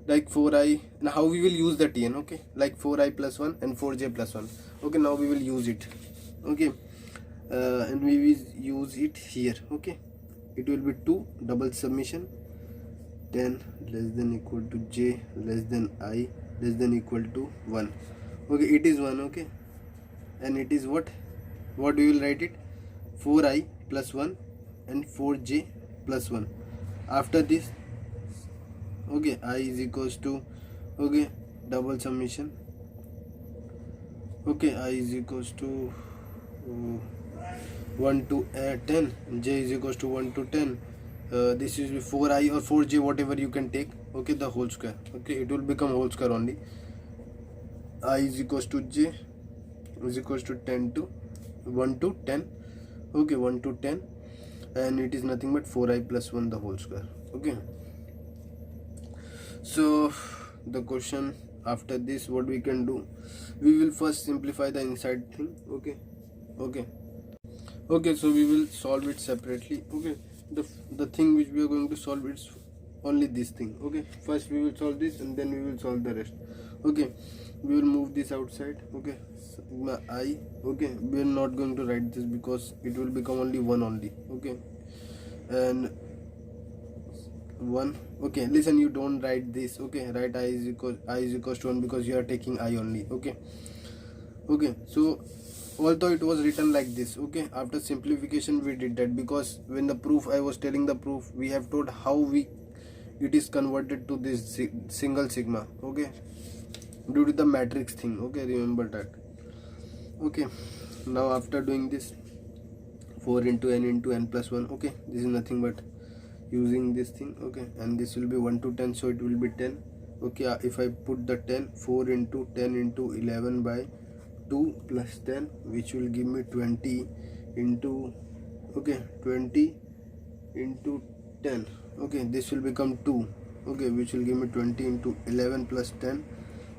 Speaker 1: like 4i, now how we will use the TN. Okay, like 4i plus 1 and 4j plus 1. Okay, now we will use it. Okay, and we will use it here. Okay, it will be 2 double summation 10 less than equal to j less than I less than equal to 1. Okay, it is 1. Okay, and it is what we will write it, 4i plus 1 and 4j plus 1. After this, okay, I is equals to, okay, double summation, okay, I is equals to 1 to 10, j is equals to 1 to 10. This is 4i or 4j, whatever you can take. Okay, the whole square. Okay, it will become whole square only. I is equals to j is equals to 10 to 1 to 10. Okay, 1 to 10, and it is nothing but 4i plus 1 the whole square. Okay, so the question after this, what we can do, we will first simplify the inside thing. Okay, so we will solve it separately. Okay, the thing which we are going to solve is only this thing. Okay, first we will solve this and then we will solve the rest. Okay, we will move this outside. Okay, sigma I. Okay, we are not going to write this because it will become only 1 only. Okay, and 1. Okay, listen, you don't write this. Okay, write I is equals to 1 because you are taking I only. Okay. Okay, so although it was written like this, okay, after simplification we did that, because when the proof, I was telling the proof, we have told how it is converted to this single sigma. Okay, due to the matrix thing. Okay, remember that. Okay, now after doing this, 4 into n into n plus 1. Okay, this is nothing but using this thing. Okay, and this will be 1 to 10, so it will be 10. Okay, if I put the 10, 4 into 10 into 11 by 2 plus 10, which will give me 20 into, okay, 20 into 10. Okay, this will become 2. Okay, which will give me 20 into 11 plus 10.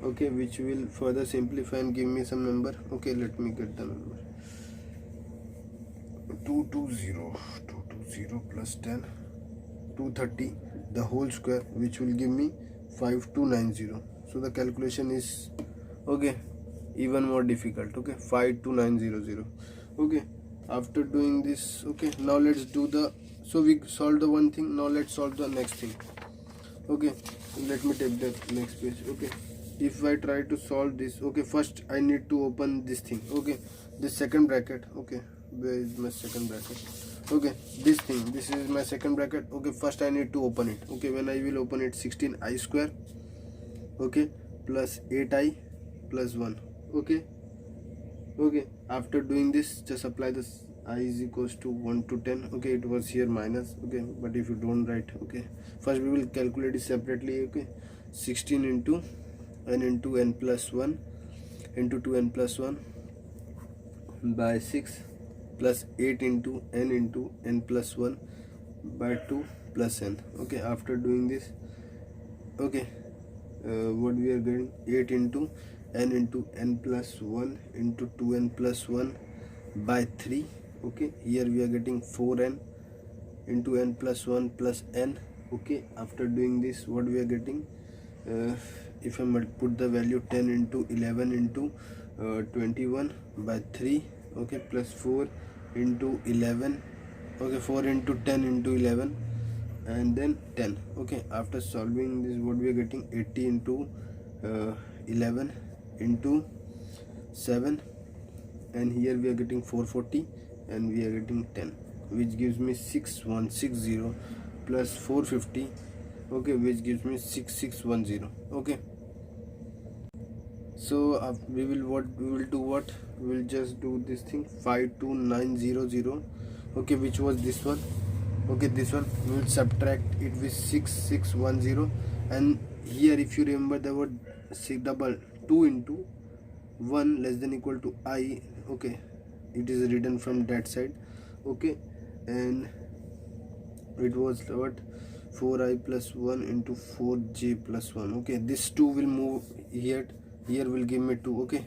Speaker 1: Okay, which will further simplify and give me some number. Okay, let me get the number. 220 plus 10, 230, the whole square, which will give me 5290. So the calculation is, okay, even more difficult. Okay, 52900. Okay, after doing this, okay, now let's do the, so we solved the one thing, now let's solve the next thing. Okay, let me take the next page. Okay, if I try to solve this, okay, first I need to open this thing. Okay, this second bracket. Okay, where is my second bracket? Okay, this thing, this is my second bracket. Okay, first I need to open it. Okay, when I will open it, 16i square, okay, plus 8i plus 1. Okay, okay, after doing this, just apply this I is equals to 1 to 10. Okay, it was here minus. Okay, but if you don't write, okay, first we will calculate it separately. Okay, 16 into n plus 1 into 2n plus 1 by 6 plus 8 into n plus 1 by 2 plus n. Okay, after doing this, okay, what we are getting, 8 into n plus 1 into 2n plus 1 by 3. Okay, here we are getting 4n into n plus 1 plus n. Okay, after doing this, what we are getting, if I put the value, 10 into 11 into 21 by 3. Okay, plus 4 into 11. Okay, 4 into 10 into 11 and then 10. Okay, after solving this, what we are getting, 80 into 11 into 7, and here we are getting 440 and we are getting 10, which gives me 6160 plus 450. Okay, which gives me 6610. Okay, so we will just do this thing, 52900. okay, which was this one. Okay, this one we will subtract it with 6610, and here if you remember the word double 2 into 1 less than equal to I. Okay, it is written from that side. Okay, and it was what, 4i plus 1 into 4j plus 1. Okay, this 2 will move here will give me 2. Okay,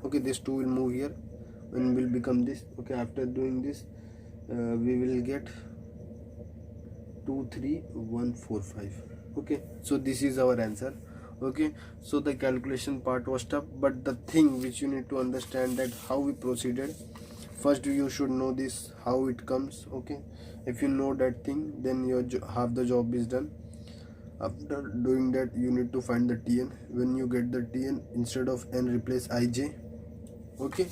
Speaker 1: okay, this 2 will move here and will become this. Okay, after doing this, we will get 23145. Okay, so this is our answer. Okay, so the calculation part was tough, but the thing which you need to understand, that how we proceeded, first you should know this, how it comes. Okay, if you know that thing, then your half the job is done. After doing that, you need to find the Tn. When you get the Tn, instead of n, replace ij. Okay,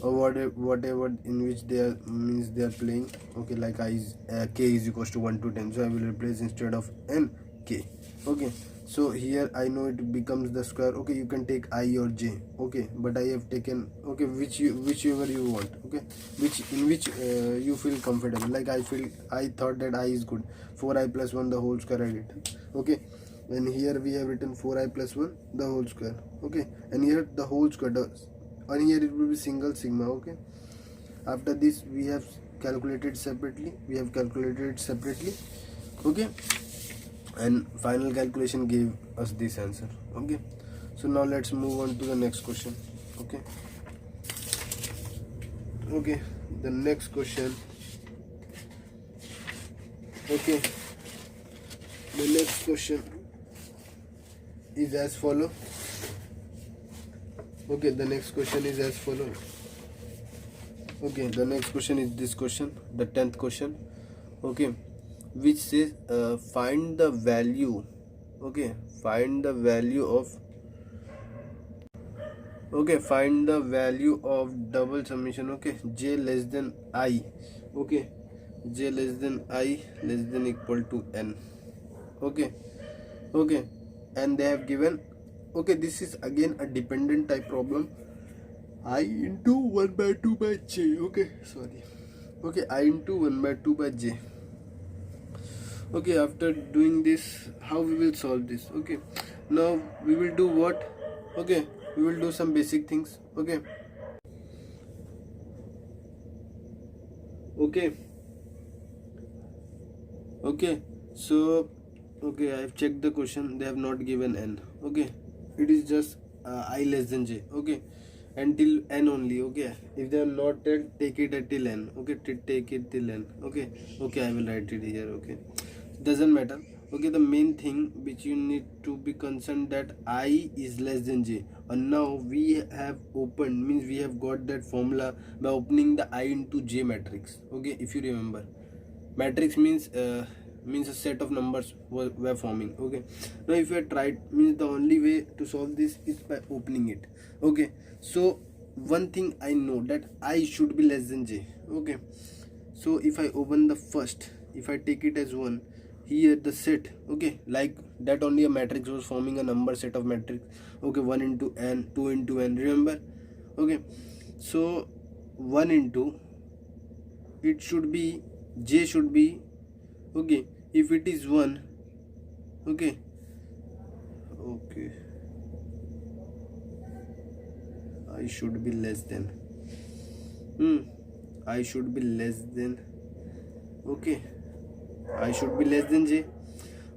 Speaker 1: or whatever in which they are, means they are playing. Okay, like k is equals to 1 to 10, so I will replace instead of n, k. Okay, so here I know it becomes the square. Okay, you can take I or j. Okay, but I have taken, okay, whichever you want. Okay, which you feel comfortable. Like I thought that I is good. 4i plus 1 the whole square I did. Okay, and here we have written 4i plus 1 the whole square. Okay, and here the whole square does, and here it will be single sigma. Okay, after this we have calculated separately. Okay, and final calculation gave us this answer. Okay, so now let's move on to the next question. Okay, okay, the next question. Okay, the next question is as follow. Okay, the next question is as follow. Okay, the next question is this question, the 10th question. Okay, which says find the value, okay, find the value of, okay, find the value of double summation, okay, j less than I, okay, j less than I less than equal to n, okay, okay, and they have given, okay, this is again a dependent type problem, I into 1 by 2 by j, okay, sorry, okay, I into 1 by 2 by j. Okay, after doing this, how we will solve this? Okay, now we will do what? Okay, we will do some basic things. Okay, okay, okay, so okay, I have checked the question, they have not given n. Okay, it is just I less than j. Okay, until n only. Okay, if they are not take it at till n. Okay, take it till n. Okay, okay, I will write it here. Okay, doesn't matter. Okay, the main thing which you need to be concerned that I is less than j, and now we have opened, means we have got that formula by opening the I into j matrix. Okay, if you remember, matrix means a set of numbers were forming. Okay, now if you have tried, means the only way to solve this is by opening it. Okay, so one thing I know that I should be less than j. Okay, so if I open the first, if I take it as 1, here the set, okay, like that only a matrix was forming a number set of matrix. Okay, 1 into n, 2 into n, remember? Okay, so 1 into, it should be, j should be, okay, if it is 1, okay, okay, I should be less than, I should be less than, okay, I should be less than j.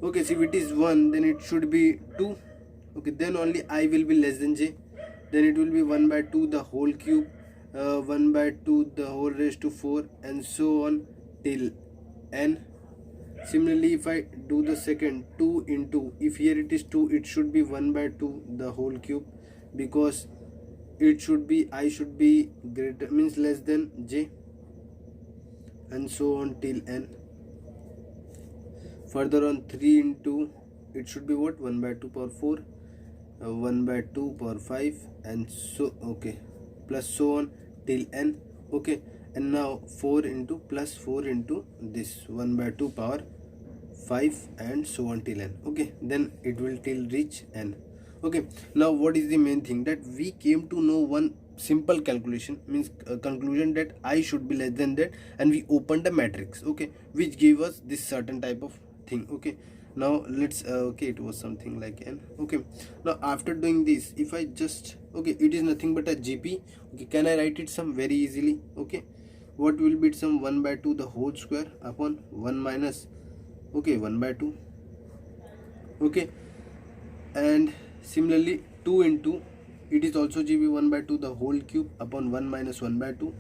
Speaker 1: Okay, so if it is 1, then it should be 2. Okay, then only I will be less than j. Then it will be 1 by 2 the whole cube, 1 by 2 the whole raised to 4, and so on till n. Similarly, if I do the second, 2 into, if here it is 2, it should be 1 by 2 the whole cube, because it should be, I should be greater, means less than j, and so on till n. Further on, 3 into, it should be what, 1 by 2 power 4, 1 by 2 power 5, and so, okay, plus so on till n. Okay, and now 4 into plus 4 into this 1 by 2 power 5, and so on till n. Okay, then it will till reach n. Okay, now what is the main thing, that we came to know one simple calculation, means conclusion that I should be less than that, and we opened a matrix, okay, which gave us this certain type of thing. Okay, now let's okay, it was something like n. Okay, now after doing this, if I just, okay, it is nothing but a gp. Okay, can I write it some very easily? Okay, what will be some 1 by 2 the whole square upon 1 minus, okay, 1 by 2. Okay, and similarly 2 into, it is also gp 1 by 2 the whole cube upon 1 minus 1 by 2.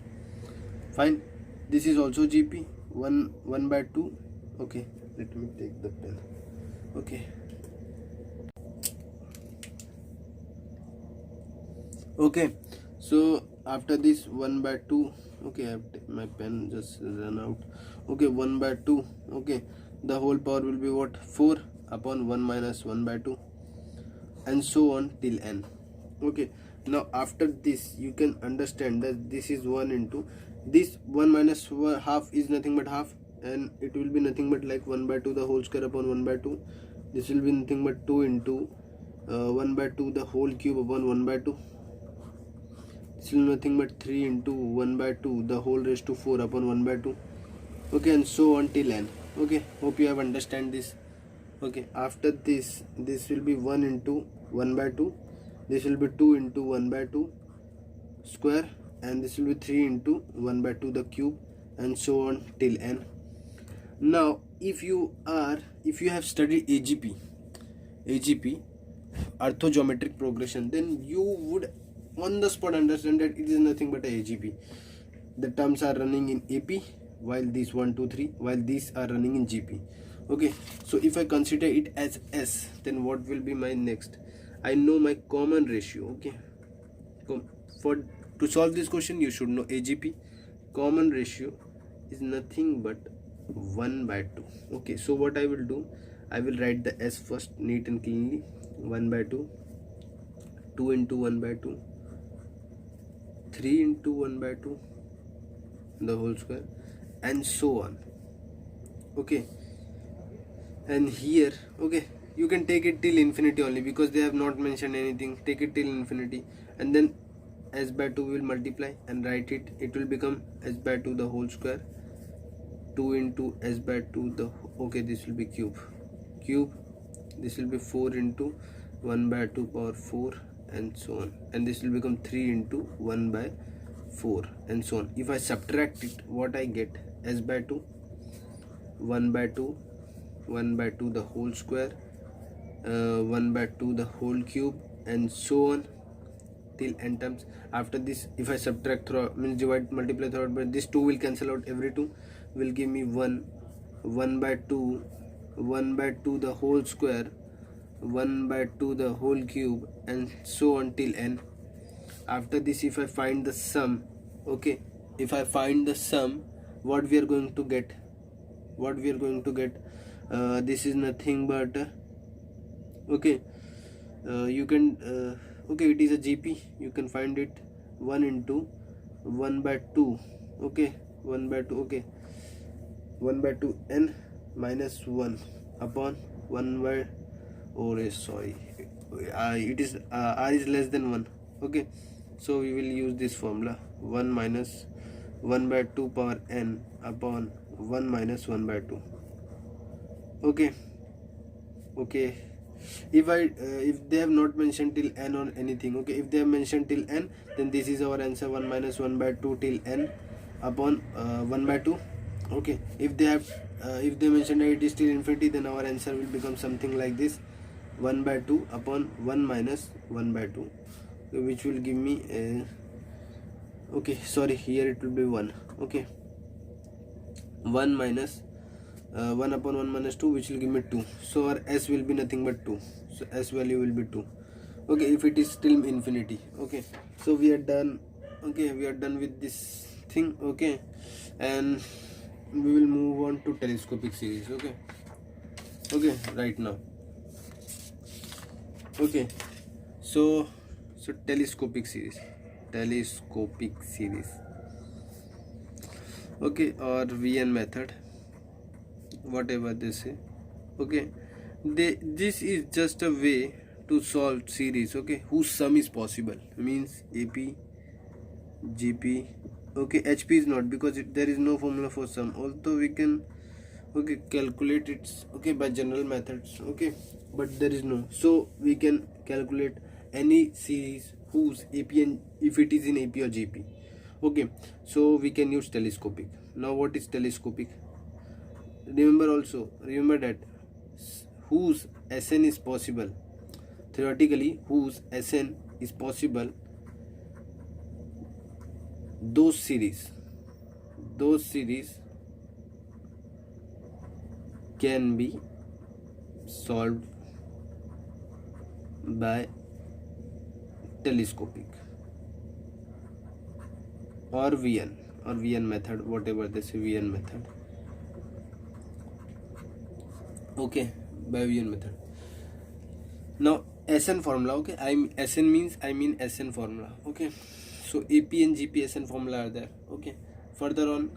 Speaker 1: Fine, this is also gp 1 by 2. Okay, let me take the pen. Okay, okay, so after this 1 by 2, okay, I have my pen just run out. Okay, 1 by 2, okay, the whole power will be what, 4 upon 1 minus 1 by 2, and so on till n. Okay, now after this you can understand that this is 1 into this 1 minus half is nothing but half, and it will be nothing but like 1 by 2 the whole square upon 1 by 2. This will be nothing but 2 into 1 by 2 the whole cube upon 1 by 2. This will be nothing but 3 into 1 by 2 the whole raised to 4 upon 1 by 2. Okay, and so on till n. Okay, hope you have understand this. Okay, after this, this will be 1 into 1 by 2, this will be 2 into 1 by 2 square, and this will be 3 into 1 by 2 the cube, and so on till n. Now if you have studied AGP, orthogeometric progression, then you would on the spot understand that it is nothing but a AGP. The terms are running in AP, while these 1 2 3, while these are running in GP. Okay, so if I consider it as S, then what will be my next? I know my common ratio. Okay, to solve this question you should know AGP. Common ratio is nothing but 1 by 2. Okay, so what I will do, I will write the s first neat and cleanly. 1 by 2, 2 into 1 by 2, 3 into 1 by 2 the whole square, and so on. Okay, and here, okay, you can take it till infinity only, because they have not mentioned anything. Take it till infinity, and then s by 2 will multiply and write it. It will become s by 2 the whole square, 2 into s by 2 the, okay, this will be cube. This will be 4 into 1 by 2 power 4, and so on, and this will become 3 into 1 by 4, and so on. If I subtract it, what I get, s by 2, 1 by 2, 1 by 2 the whole square, 1 by 2 the whole cube, and so on till n times. After this, if I subtract throughout, means divide, multiply throughout, but this 2 will cancel out, every 2 will give me 1, 1 by 2, 1 by 2 the whole square, 1 by 2 the whole cube, and so on till n. After this, if I find the sum, okay, if I find the sum, what we are going to get, this is nothing but okay, you can okay, it is a GP, you can find it, 1 into 1 by 2, okay, 1 by 2, okay, 1 by 2 n minus 1 upon 1 by, oh sorry, it is r is less than 1, okay, so we will use this formula, 1 minus 1 by 2 power n upon 1 minus 1 by 2. Okay, if they have not mentioned till n or anything, okay, if they have mentioned till n, then this is our answer, 1 minus 1 by 2 till n upon 1 by 2. Okay, if they have if they mention that it is till infinity, then our answer will become something like this, 1 by 2 upon 1 minus 1 by 2, which will give me okay, sorry, here it will be 1, okay, 1 minus 1 upon 1 minus 2, which will give me 2. So our s will be nothing but 2, so s value will be 2. Okay, if it is still infinity. Okay, so we are done. Okay, we are done with this thing. Okay, and we will move on to telescopic series. Okay, right now. Okay, so telescopic series, okay, or VN method, whatever they say. Okay, this is just a way to solve series, okay, whose sum is possible, means AP, GP. Okay, HP is not, because there is no formula for sum, although we can, okay, calculate it, okay, by general methods, okay, but there is no, so we can calculate any series whose AP, and if it is in AP or GP. Okay, so we can use telescopic. Now what is telescopic? Remember that whose SN is possible, theoretically whose SN is possible, those series can be solved by telescopic or VN method, whatever they say, VN method. Okay, by VN method. Now SN formula, okay, SN means SN formula. Okay, so AP and GP SN formula are there. Okay, further on,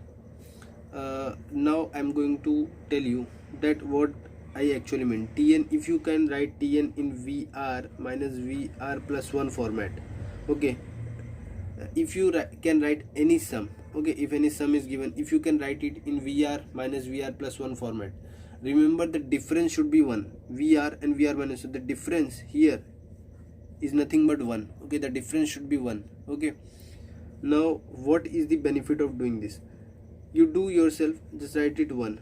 Speaker 1: now I'm going to tell you that what I actually mean. TN, if you can write TN in VR minus VR plus 1 format. Okay, if you can write any sum, okay, if any sum is given, if you can write it in VR minus VR plus 1 format, remember the difference should be 1, VR and VR minus, so the difference here is nothing but 1. Okay, the difference should be 1. Okay, now what is the benefit of doing this? You do yourself, just write it 1,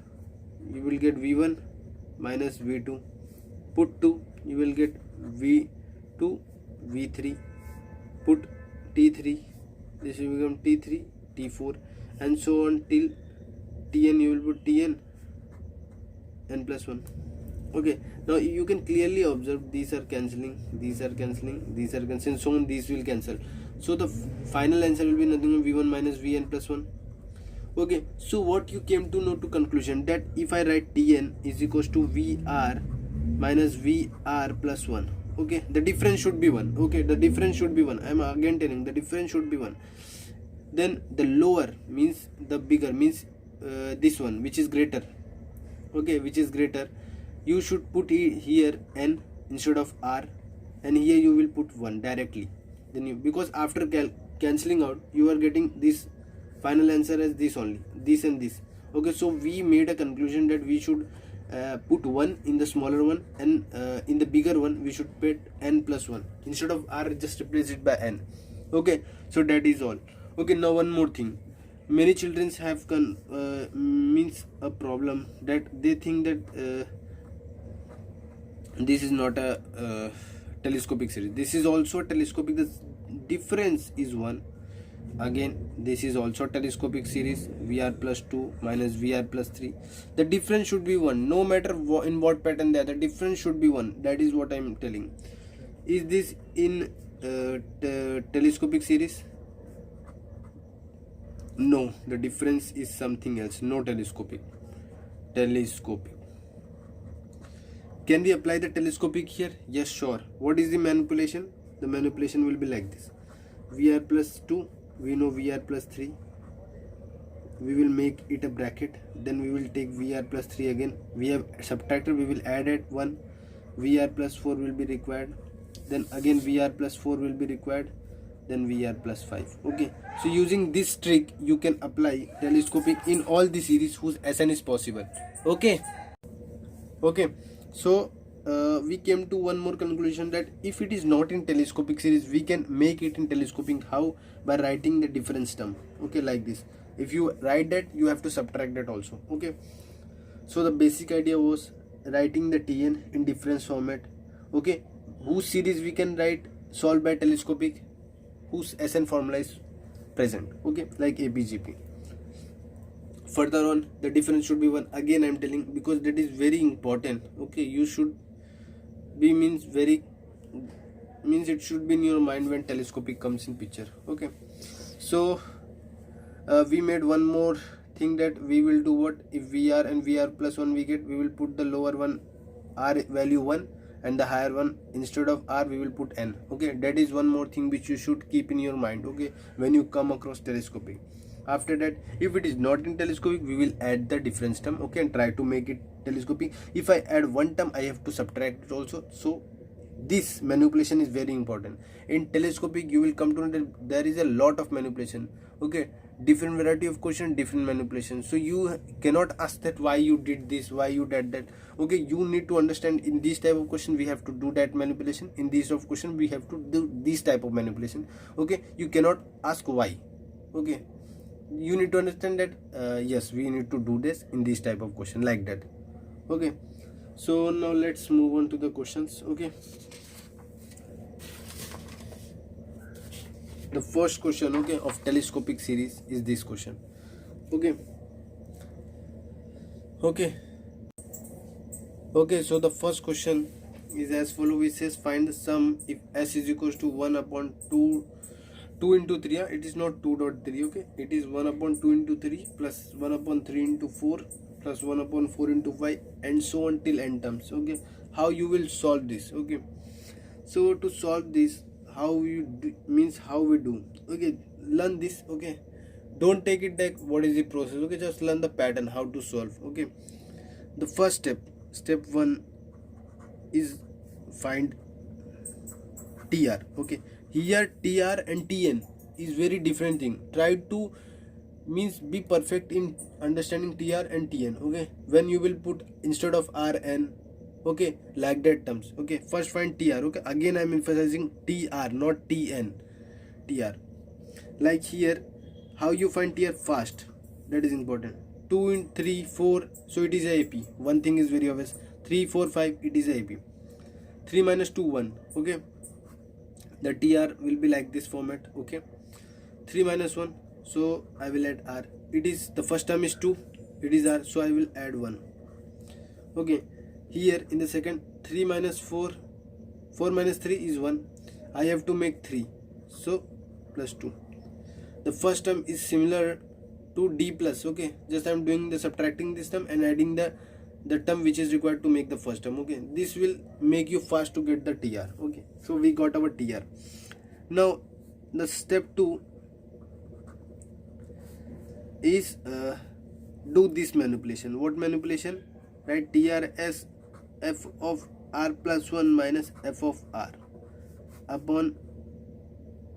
Speaker 1: you will get V1 minus V2, put 2, you will get V2, V3, put T3, this will become T3, T4, and so on till Tn, you will put Tn, n plus 1. Okay, now you can clearly observe these are cancelling, so on, these will cancel. So the final answer will be nothing but V1 minus Vn plus 1. Okay, so what you came to know to conclusion, that if I write Tn is equals to Vr minus Vr plus 1. Okay, the difference should be 1. Okay, the difference should be 1. I am again telling the difference should be 1. Then the lower means the bigger, means this one which is greater. Okay, which is greater, you should put here n instead of r, and here you will put 1 directly. Then you, because after cancelling out, you are getting this final answer as this only, this and this. Okay, so we made a conclusion that we should put 1 in the smaller one, and in the bigger one we should put n plus 1 instead of r, just replace it by n. Okay, so that is all. Okay, now one more thing, many children have means a problem that they think that this is not a telescopic series. This is also a telescopic, the difference is 1. Again, this is also telescopic series, Vr plus 2 minus Vr plus 3. The difference should be 1, no matter in what pattern they are, the difference should be 1. That is what I am telling. Is this in telescopic series? No, the difference is something else. No telescopic. Telescopic. Can we apply the telescopic here? Yes, sure. What is the manipulation? The manipulation will be like this. Vr plus 2, we know Vr plus 3. We will make it a bracket. Then we will take Vr plus 3 again. We have subtracted, we will add at 1. Vr plus 4 will be required. Then again Vr plus 4 will be required. Then Vr plus 5. Okay, so using this trick you can apply telescopic in all the series whose SN is possible. Okay, so we came to one more conclusion, that if it is not in telescopic series, we can make it in telescopic. How? By writing the difference term. Okay, like this. If you write that, you have to subtract that also. Okay, so the basic idea was writing the Tn in difference format. Okay, whose series we can write solved by telescopic, whose SN formula is present. Okay, like APGP. Further on, the difference should be 1. Again I am telling, because that is very important. Okay, you should be means it should be in your mind when telescopic comes in picture. Okay, so we made one more thing, that we will do what, if Vr and Vr plus 1 we get, we will put the lower one r value 1, and the higher one, instead of r we will put n. Okay, that is one more thing which you should keep in your mind. Okay, when you come across telescopic. After that, if it is not in telescopic, we will add the difference term. Okay, and try to make it telescopic. If I add one term, I have to subtract it also. So this manipulation is very important. In telescopic, you will come to know that there is a lot of manipulation. Okay, different variety of question, different manipulation. So you cannot ask that why you did this, why you did that. Okay, you need to understand, in this type of question we have to do that manipulation, in this of question we have to do this type of manipulation. Okay, you cannot ask why. Okay, you need to understand that yes, we need to do this in this type of question, like that. Okay, so now let's move on to the questions. Okay, the first question, okay, of telescopic series is this question. Okay, so the first question is as follows. It says find the sum if s is equals to 1 upon 2 into 3. It is not 2.3. okay, it is 1 upon 2 into 3 plus 1 upon 3 into 4 plus 1 upon 4 into 5, and so on till n terms. Okay, how you will solve this? Okay, so to solve this, how you do, means how we do. Okay, learn this. Okay, don't take it like what is the process. Okay, just learn the pattern, how to solve. Okay, the first step 1 is find TR. Okay, here TR and TN is very different thing. Try to means be perfect in understanding TR and TN. Okay, when you will put instead of RN, okay, like that terms. Okay, first find TR. Okay, again I am emphasizing TR, not TN. TR, like here, how you find TR fast, that is important. 2 in 3 4, so it is a AP. One thing is very obvious, 3 4 5, it is a AP. 3 minus 2 1. Okay, the TR will be like this format. Okay, 3 minus 1, so I will add R. It is the first term is 2, it is R, so I will add 1. Okay, here in the second, 3 minus 4, 4 minus 3 is 1, I have to make 3, so plus 2. The first term is similar to d plus. Okay, just I'm doing the subtracting this term and adding the term which is required to make the first term. Okay, this will make you fast to get the TR. Okay, so we got our TR. Now the step 2 is do this manipulation. What manipulation? Right, TR as f of r plus 1 minus f of r upon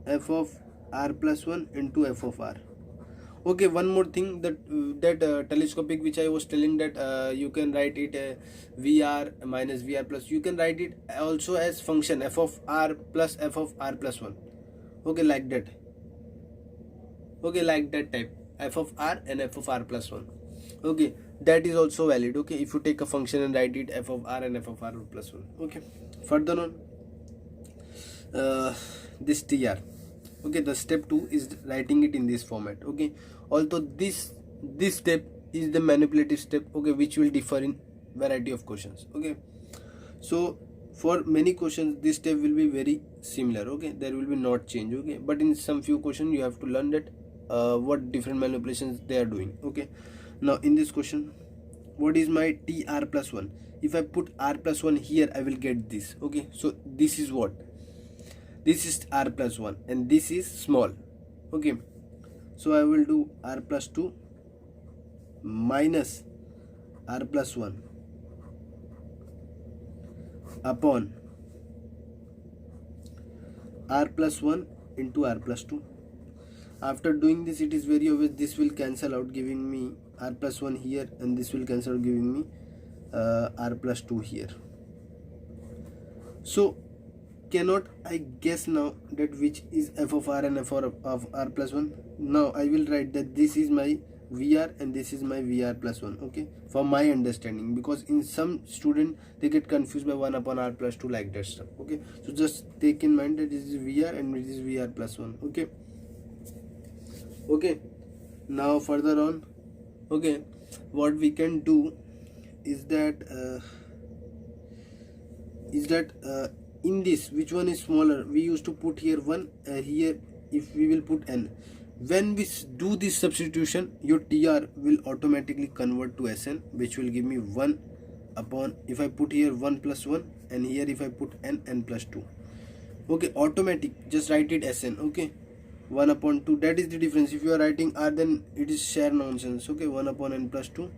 Speaker 1: f of r plus 1 into f of r. Okay, one more thing, that telescopic which I was telling, that you can write it VR minus VR plus, you can write it also as function f of r plus f of r plus 1. Okay, like that. Okay, like that type, f of r and f of r plus 1. Okay, that is also valid. Okay, if you take a function and write it f of r and f of r plus 1. Okay, further on, this TR. Okay, the step 2 is writing it in this format. Okay, although this step is the manipulative step, okay, which will differ in variety of questions. Okay, so for many questions this step will be very similar. Okay, there will be not change. Okay, but in some few questions you have to learn that what different manipulations they are doing. Okay, now in this question, what is my TR plus 1? If I put r plus 1 here, I will get this. Okay, so this is what, this is r plus 1 and this is small. Okay, so I will do r plus 2 minus r plus 1 upon r plus 1 into r plus 2. After doing this, it is very obvious this will cancel out, giving me r plus 1 here, and this will cancel out, giving me r plus 2 here. So cannot I guess now that which is f of r and f of r plus 1? Now I will write that this is my VR and this is my VR plus 1. Okay, for my understanding, because in some student they get confused by 1 upon r plus 2, like that stuff. Okay, so just take in mind that this is VR and this is VR plus 1. Okay, okay, now further on, okay, what we can do is that in this, which one is smaller, we used to put here 1, here if we will put n. When we do this substitution, your TR will automatically convert to SN, which will give me 1 upon, if I put here 1 plus 1, and here if I put n plus 2. Okay, automatic, just write it SN. Okay, 1 upon 2, that is the difference. If you are writing r, then it is sheer nonsense. Okay, 1 upon n plus 2.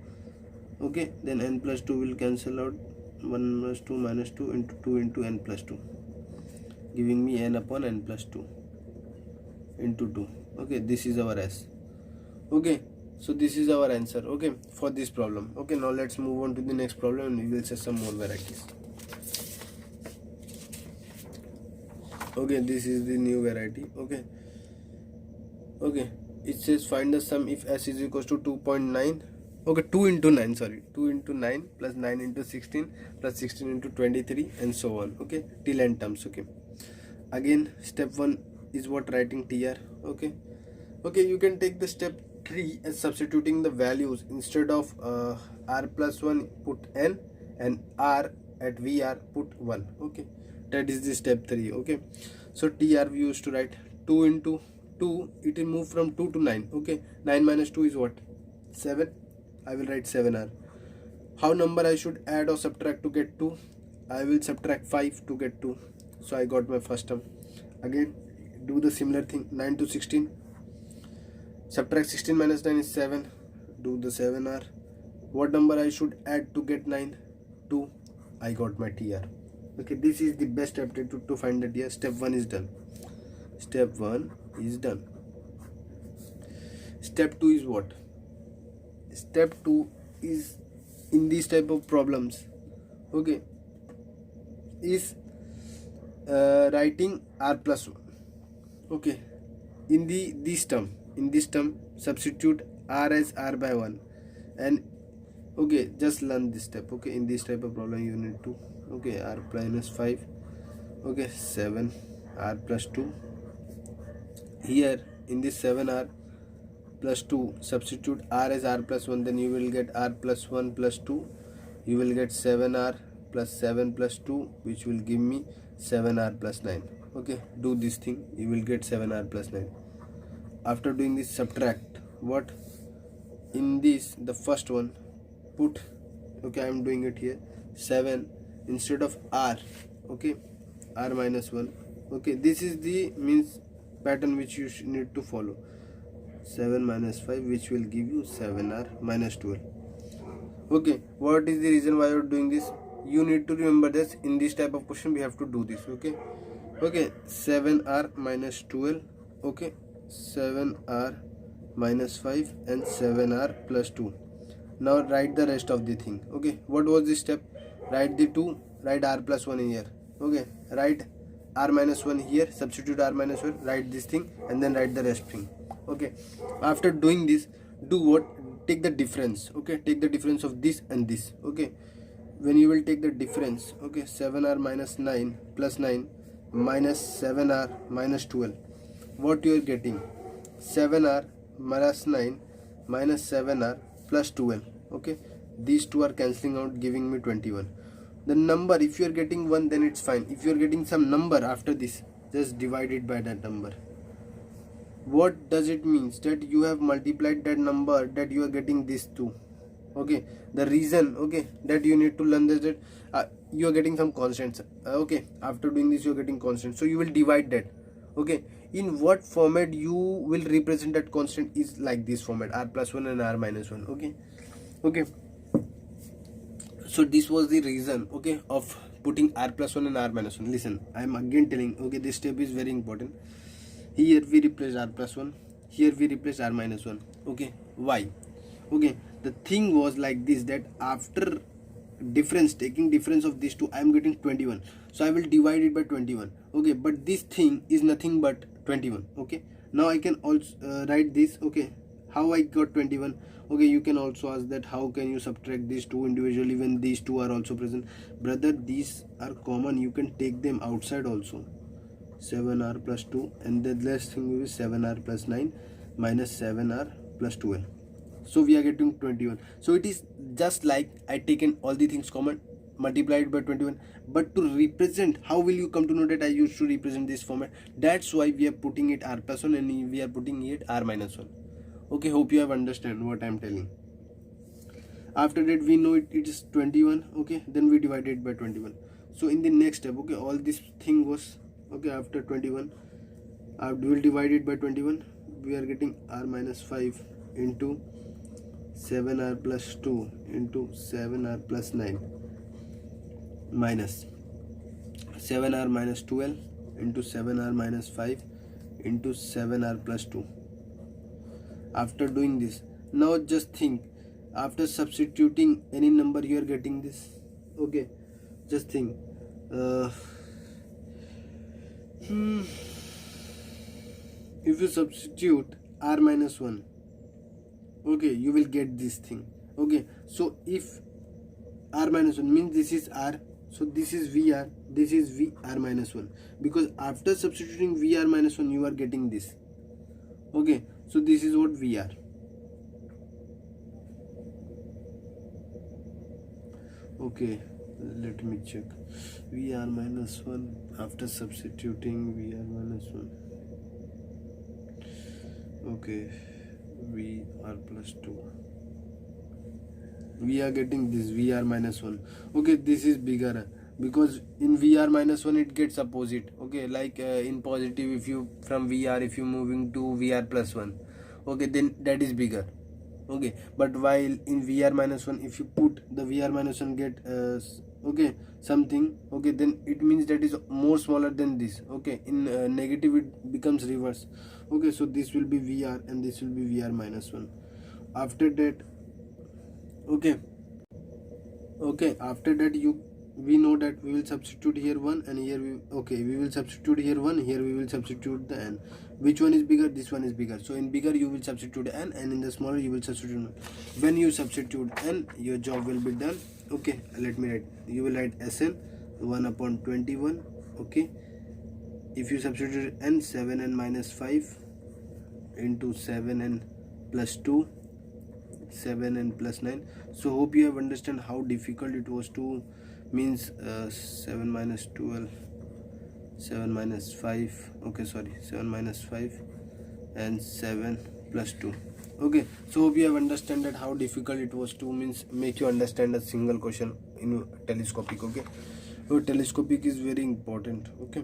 Speaker 1: Okay, then n plus 2 will cancel out, 1 plus 2 minus 2 into 2 into n plus 2, giving me n upon n plus 2 into 2. Okay, this is our S. Okay, so this is our answer. Okay, for this problem. Okay, now let's move on to the next problem and we will say some more varieties. Okay, this is the new variety. Okay, okay, it says find the sum if S is equals to 2.9. Okay, 2 into 9, sorry, 2 into 9 plus 9 into 16 plus 16 into 23 and so on. Okay, till n terms. Okay, again step 1 is what, writing TR. Okay, okay, you can take the step 3 as substituting the values. Instead of r plus 1 put n, and r at VR put 1. Okay, that is the step 3. Okay, so TR we used to write 2 into 2, it will move from 2 to 9. Okay, 9 minus 2 is what, 7. I will write 7r. How number I should add or subtract to get 2? I will subtract 5 to get 2. So I got my first term. Again do the similar thing, 9 to 16, subtract 16 minus 9 is 7, do the 7r. What number I should add to get 9? 2. I got my TR. Okay, this is the best aptitude to find the TR. Step 1 is done. Step 1 is done. Step 2 is what? Step 2 is in these type of problems. Okay, is writing r plus 1. Okay, in this term substitute r as r by 1, and okay, just learn this step. Okay, in this type of problem you need to, okay, r minus 5, okay, 7 r plus 2. Here in this 7r plus 2, substitute r as r plus 1, then you will get r plus 1 plus 2, you will get 7r plus 7 plus 2, which will give me 7r plus 9. Okay, do this thing, you will get 7r plus 9. After doing this, subtract what? in this, the first one, put, okay, I am doing it here, 7 instead of r, okay, r minus 1, okay, this is the means pattern which you need to follow. 7 minus 5, which will give you 7r minus 12. Okay, what is the reason why you're doing this? You need to remember this. In this type of question we have to do this. Okay, 7r minus 12, okay, 7r minus 5 and 7r plus 2. Now write the rest of the thing. Okay, what was this step? Write the 2, write r plus 1 here. Okay, write r minus 1 here, substitute r minus 1, write this thing, and then write the rest thing. Okay, after doing this, do what? Take the difference. Okay, take the difference of this and this. Okay, when you will take the difference, okay, 7r minus 9 plus 9 minus 7r minus 12, what you are getting? 7r minus 9 minus 7r plus 12. Okay, these two are cancelling out, giving me 21. The number, if you are getting 1, then it's fine. If you are getting some number after this, just divide it by that number. What does it means? That you have multiplied that number, that you are getting this 2. Okay, the reason, okay, that you need to learn this, that you are getting some constants. Okay, after doing this you are getting constants, so you will divide that. Okay, in what format you will represent that constant is like this format, r plus 1 and r minus 1. Okay, so this was the reason, okay, of putting r plus 1 and r minus 1. Listen, I am again telling, okay, this step is very important. Here we replace r plus 1, here we replace r minus 1. Okay, why? Okay, the thing was like this, that after difference, taking difference of these two, I am getting 21, so I will divide it by 21. Okay, but this thing is nothing but 21. Okay, now I can also write this. Okay, how I got 21? Okay, you can also ask that how can you subtract these two individually when these two are also present? Brother, these are common, you can take them outside also. 7r plus 2, and the last thing will be 7r plus 9 minus 7r plus 12. So we are getting 21. So it is just like I taken all the things common, multiplied by 21. But to represent, how will you come to know that I used to represent this format? That's why we are putting it r plus 1 and we are putting it r minus 1. Okay, hope you have understand what I am telling. After that we know it is 21. Okay, then we divide it by 21. So in the next step, okay, all this thing was, okay, after 21, we will divide it by 21. We are getting r minus 5 into 7r plus 2 into 7r plus 9 minus 7r minus 12 into 7r minus 5 into 7r plus 2. After doing this, now just think, after substituting any number you are getting this. Okay, just think, if you substitute r minus 1, okay, you will get this thing. Okay, so if r minus 1 means this is r, so this is vr, this is vr minus 1, because after substituting vr minus 1 you are getting this. Okay, so this is what vr. Okay, let me check. Vr minus 1, after substituting vr minus 1, okay, vr plus 2, we are getting this vr minus 1. Okay, this is bigger, because in vr minus 1 it gets opposite. Okay, like in positive, if you from vr, if you moving to vr plus 1, okay, then that is bigger. Okay, but while in vr minus 1, if you put the vr minus 1 get okay, something, okay, then it means that is more smaller than this. Okay, in negative it becomes reverse. Okay, so this will be vr and this will be vr minus 1. After that, okay, after that we know that we will substitute here 1 and here we will substitute here 1, here we will substitute the n. Which one is bigger? This one is bigger, so in bigger you will substitute n, and in the smaller you will substitute 1. When you substitute n, your job will be done. Okay, let me write, you will write Sn 1 upon 21. Okay, if you substitute n, 7n minus 5 into 7n plus 2, 7n plus 9. So hope you have understand how difficult it was to means 7 minus 12, 7 minus 5, okay, sorry, 7 minus 5 and 7 plus 2. Okay, so hope you have understand that how difficult it was to means make you understand a single question in telescopic. Okay, so telescopic is very important. Okay,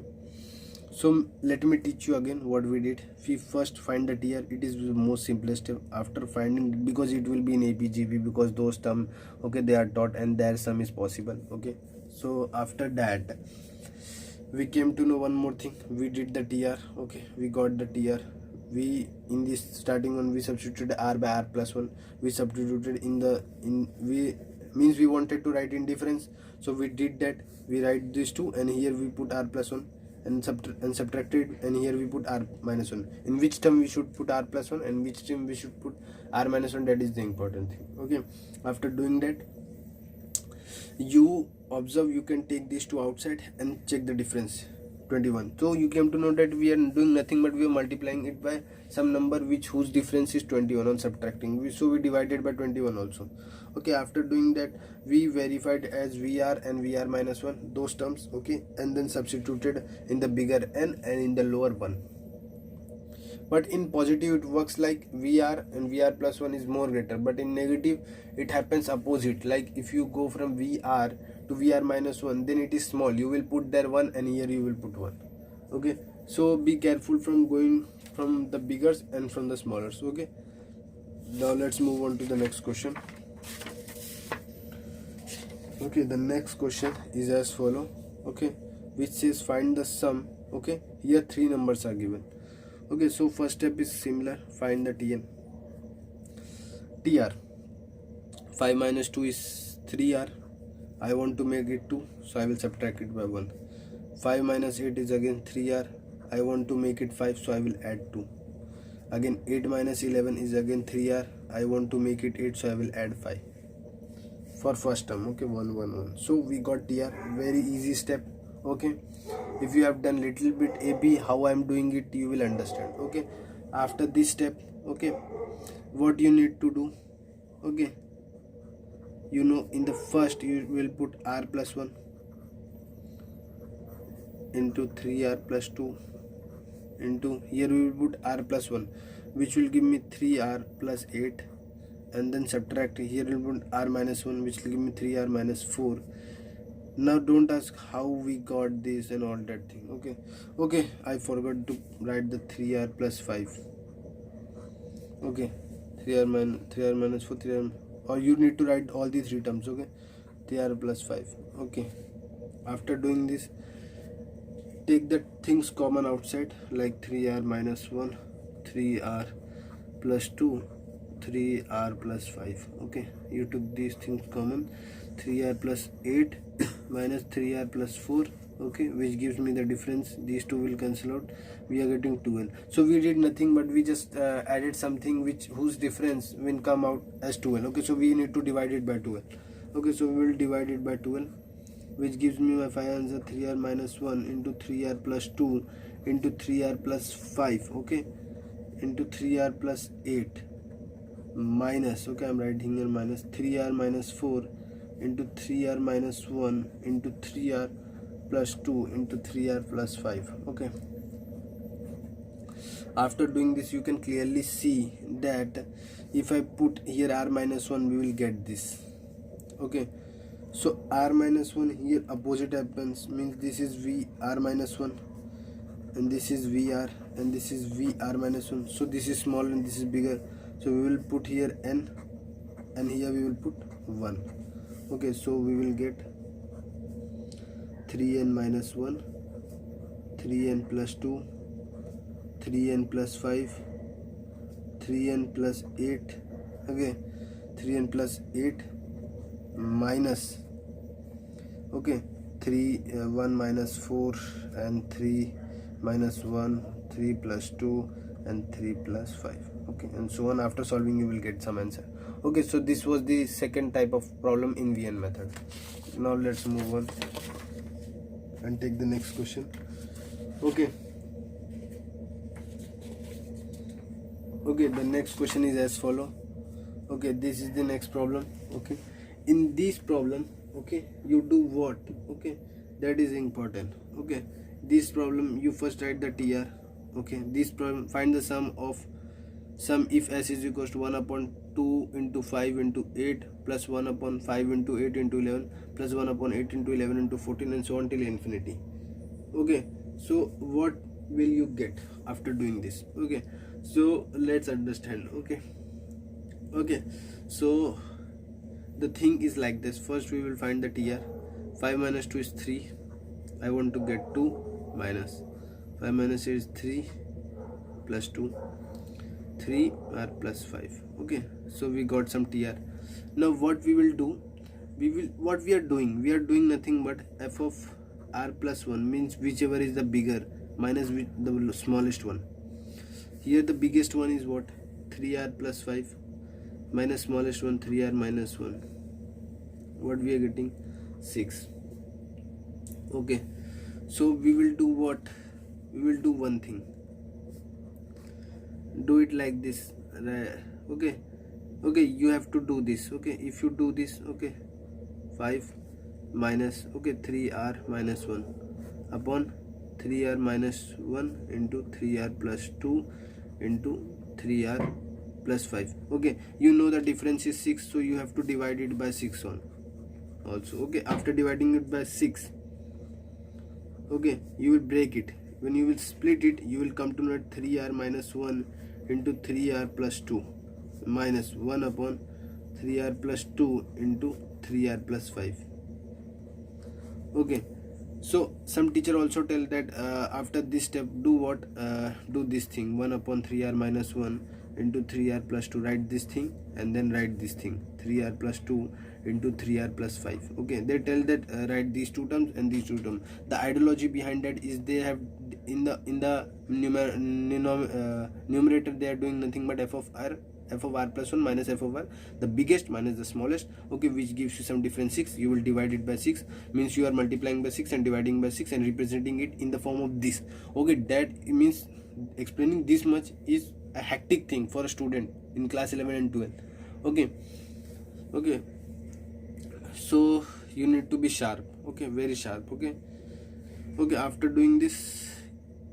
Speaker 1: so let me teach you again what we did. We first find the tier. It is the most simplest step. After finding, because it will be in APGP, because those term, okay, they are taught and their sum is possible. Okay, so after that we came to know one more thing. We did the TR. Okay, we got the TR. We in this starting one we substituted r by r plus 1. We substituted in we means we wanted to write in difference, so we did that. We write these two and here we put r plus 1 and subtracted, and here we put r minus 1. In which term we should put r plus 1 and which term we should put r minus 1, that is the important thing. Okay, after doing that, you observe, you can take these two outside and check the difference, 21. So you came to know that we are doing nothing but we are multiplying it by some number which whose difference is 21 on subtracting. So we divided by 21 also. Okay, after doing that we verified as vr and vr minus 1 those terms. Okay, and then substituted in the bigger n and in the lower 1. But in positive it works like vr and vr plus 1 is more greater, but in negative it happens opposite. Like if you go from vr to vr minus 1, then it is small, you will put there 1 and here you will put 1. Okay, so be careful from going from the biggers and from the smallers. Okay, now let's move on to the next question. Okay, the next question is as follow. Okay, which says find the sum. Okay, here three numbers are given. Okay, so first step is similar, find the TR. 5 minus 2 is 3R. I want to make it 2, so I will subtract it by 1. 5 minus 8 is again 3R. I want to make it 5, so I will add 2. Again 8 minus 11 is again 3R. I want to make it 8, so I will add 5. For first term, okay, 1 1 1. So we got TR, very easy step. Okay, if you have done little bit AB how I am doing it, you will understand. Okay, after this step, okay, what you need to do, okay, you know, in the first you will put r plus 1 into 3r plus 2 into, here we will put r plus 1 which will give me 3r plus 8, and then subtract, here we will put r minus 1 which will give me 3r minus 4. Now don't ask how we got this and all that thing. Okay, okay, I forgot to write the 3r plus 5. Okay, 3r minus 4, 3r, or you need to write all the three terms. Okay, 3r plus 5. Okay, after doing this, take the things common outside, like 3r minus 1, 3r plus 2, 3r plus 5. Okay, you took these things common. 3r plus 8 minus 3r plus 4, okay, which gives me the difference. These two will cancel out, we are getting 12. So we did nothing but we just added something which whose difference will come out as 12. Okay, so we need to divide it by 12. Okay, so we will divide it by 12, which gives me my final answer, 3r minus 1 into 3r plus 2 into 3r plus 5, okay, into 3r plus 8 minus, okay, I'm writing here minus 3r minus 4 into 3r minus 1 into 3r plus 2 into 3r plus 5. Okay, after doing this you can clearly see that if I put here r minus 1 we will get this. Okay, so r minus 1 here opposite happens, means this is v r minus 1 and this is vr and this is vr minus 1. So this is small and this is bigger, so we will put here n and here we will put 1. Okay, so we will get 3n minus 1, 3n plus 2, 3n plus 5, 3n plus 8, okay, 3n plus 8 minus, okay, 1 minus 4 and 3 minus 1, 3 plus 2 and 3 plus 5, okay, and so on. After solving you will get some answer. Okay, so this was the second type of problem in VN method. Now let's move on and take the next question. Okay, okay, the next question is as follow. Okay, this is the next problem. Okay, in this problem, okay, you do what? Okay, that is important. Okay, this problem you first write the TR. Okay, this problem, find the sum of sum if s is equals to 1 upon 2 into 5 into 8 plus 1 upon 5 into 8 into 11 plus 1 upon 8 into 11 into 14 and so on till infinity. Okay, so what will you get after doing this? Okay, so let's understand. Okay, so the thing is like this. First we will find the TR. 5 minus 2 is 3. I want to get 2 minus 5 minus 8 is 3 plus 2, 3 r plus 5. Okay, so we got some TR. Now what we will do, we are doing nothing but f of r plus 1, means whichever is the bigger minus the smallest one. Here the biggest one is what? 3r plus 5 minus smallest one 3r minus 1. What we are getting? 6. Okay, so we will do what? We will do one thing. Do it like this. Okay, you have to do this. Okay, if you do this, okay, 5 minus, okay, 3r minus 1 upon 3r minus 1 into 3r plus 2 into 3r plus 5. Okay, you know the difference is 6, so you have to divide it by 6 on also. Okay, after dividing it by 6, okay, you will break it. When you will split it, you will come to know 3r minus 1 into 3r plus 2 minus 1 upon 3r plus 2 into 3r plus 5. Okay, so some teacher also tell that after this step do what? Do this thing, 1 upon 3r minus 1 into 3r plus 2. Write this thing and then write this thing, 3r plus 2 into 3r plus 5. Okay, they tell that write these two terms and these two terms. The ideology behind that is they have in the numerator they are doing nothing but f of r plus 1 minus f of r, the biggest minus the smallest. Okay, which gives you some difference 6. You will divide it by 6, means you are multiplying by 6 and dividing by 6 and representing it in the form of this. Okay, that means explaining this much is a hectic thing for a student in class 11 and 12. Okay, so you need to be sharp. Okay, very sharp. Okay, after doing this,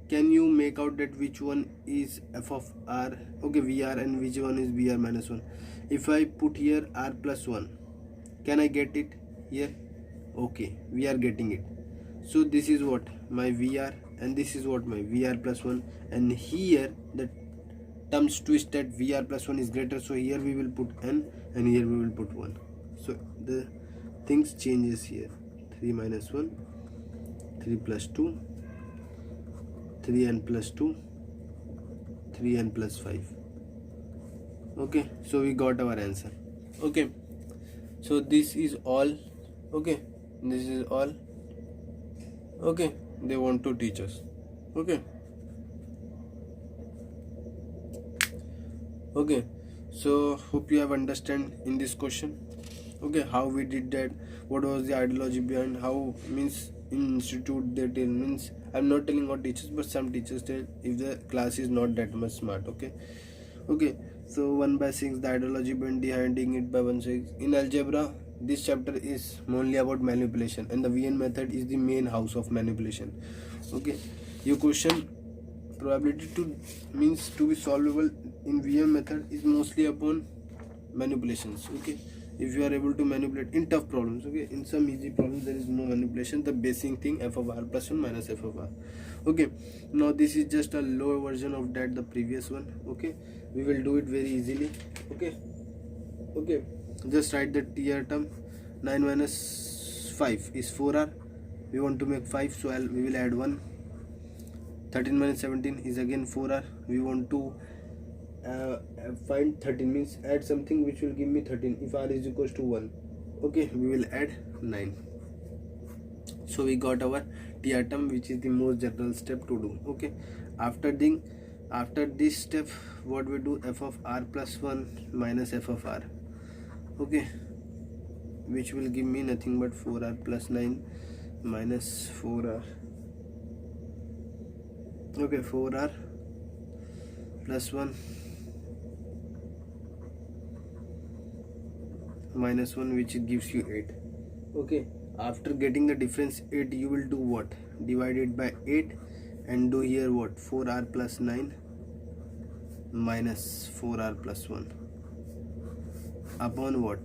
Speaker 1: can you make out that which one is f of r, okay, vr, and which one is vr minus 1? If I put here r plus 1, can I get it here? Okay, we are getting it. So this is what my vr and this is what my vr plus 1, and here the terms twist that vr plus 1 is greater, so here we will put n and here we will put 1. So the things changes here. 3 minus 1, 3 plus 2, 3n plus 2, 3n plus 5. Okay, so we got our answer. Okay, so this is all. Okay, this is all. Okay, they want to teach us. Okay, so hope you have understand in this question. Okay, how we did that, what was the ideology behind, how means in institute they tell, means I'm not telling all teachers, but some teachers tell if the class is not that much smart. Okay, so 1 by 6, the ideology behind dividing it by 1/6. In algebra, this chapter is mainly about manipulation, and the VN method is the main house of manipulation. Okay, your question probability to means to be solvable in VM method is mostly upon manipulations. Okay, if you are able to manipulate in tough problems. Okay, in some easy problems there is no manipulation, the basic thing f of r plus 1 minus f of r. Okay, now this is just a lower version of that, the previous one. Okay, we will do it very easily. Okay, just write the TR term. 9 minus 5 is 4r. We want to make 5, so we will add 1. 13 minus 17 is again 4r. We want to find 13, means add something which will give me 13 if r is equals to 1. Okay, we will add 9. So we got our TR term, which is the most general step to do. Okay, after this step, what we do? F of r plus 1 minus f of r. Okay, which will give me nothing but 4r plus 9 minus 4r. Okay, 4r plus 1 minus 1, which gives you 8. Okay, after getting the difference 8, you will do what? Divide it by 8 and do here what? 4r plus 9 minus 4r plus 1 upon what?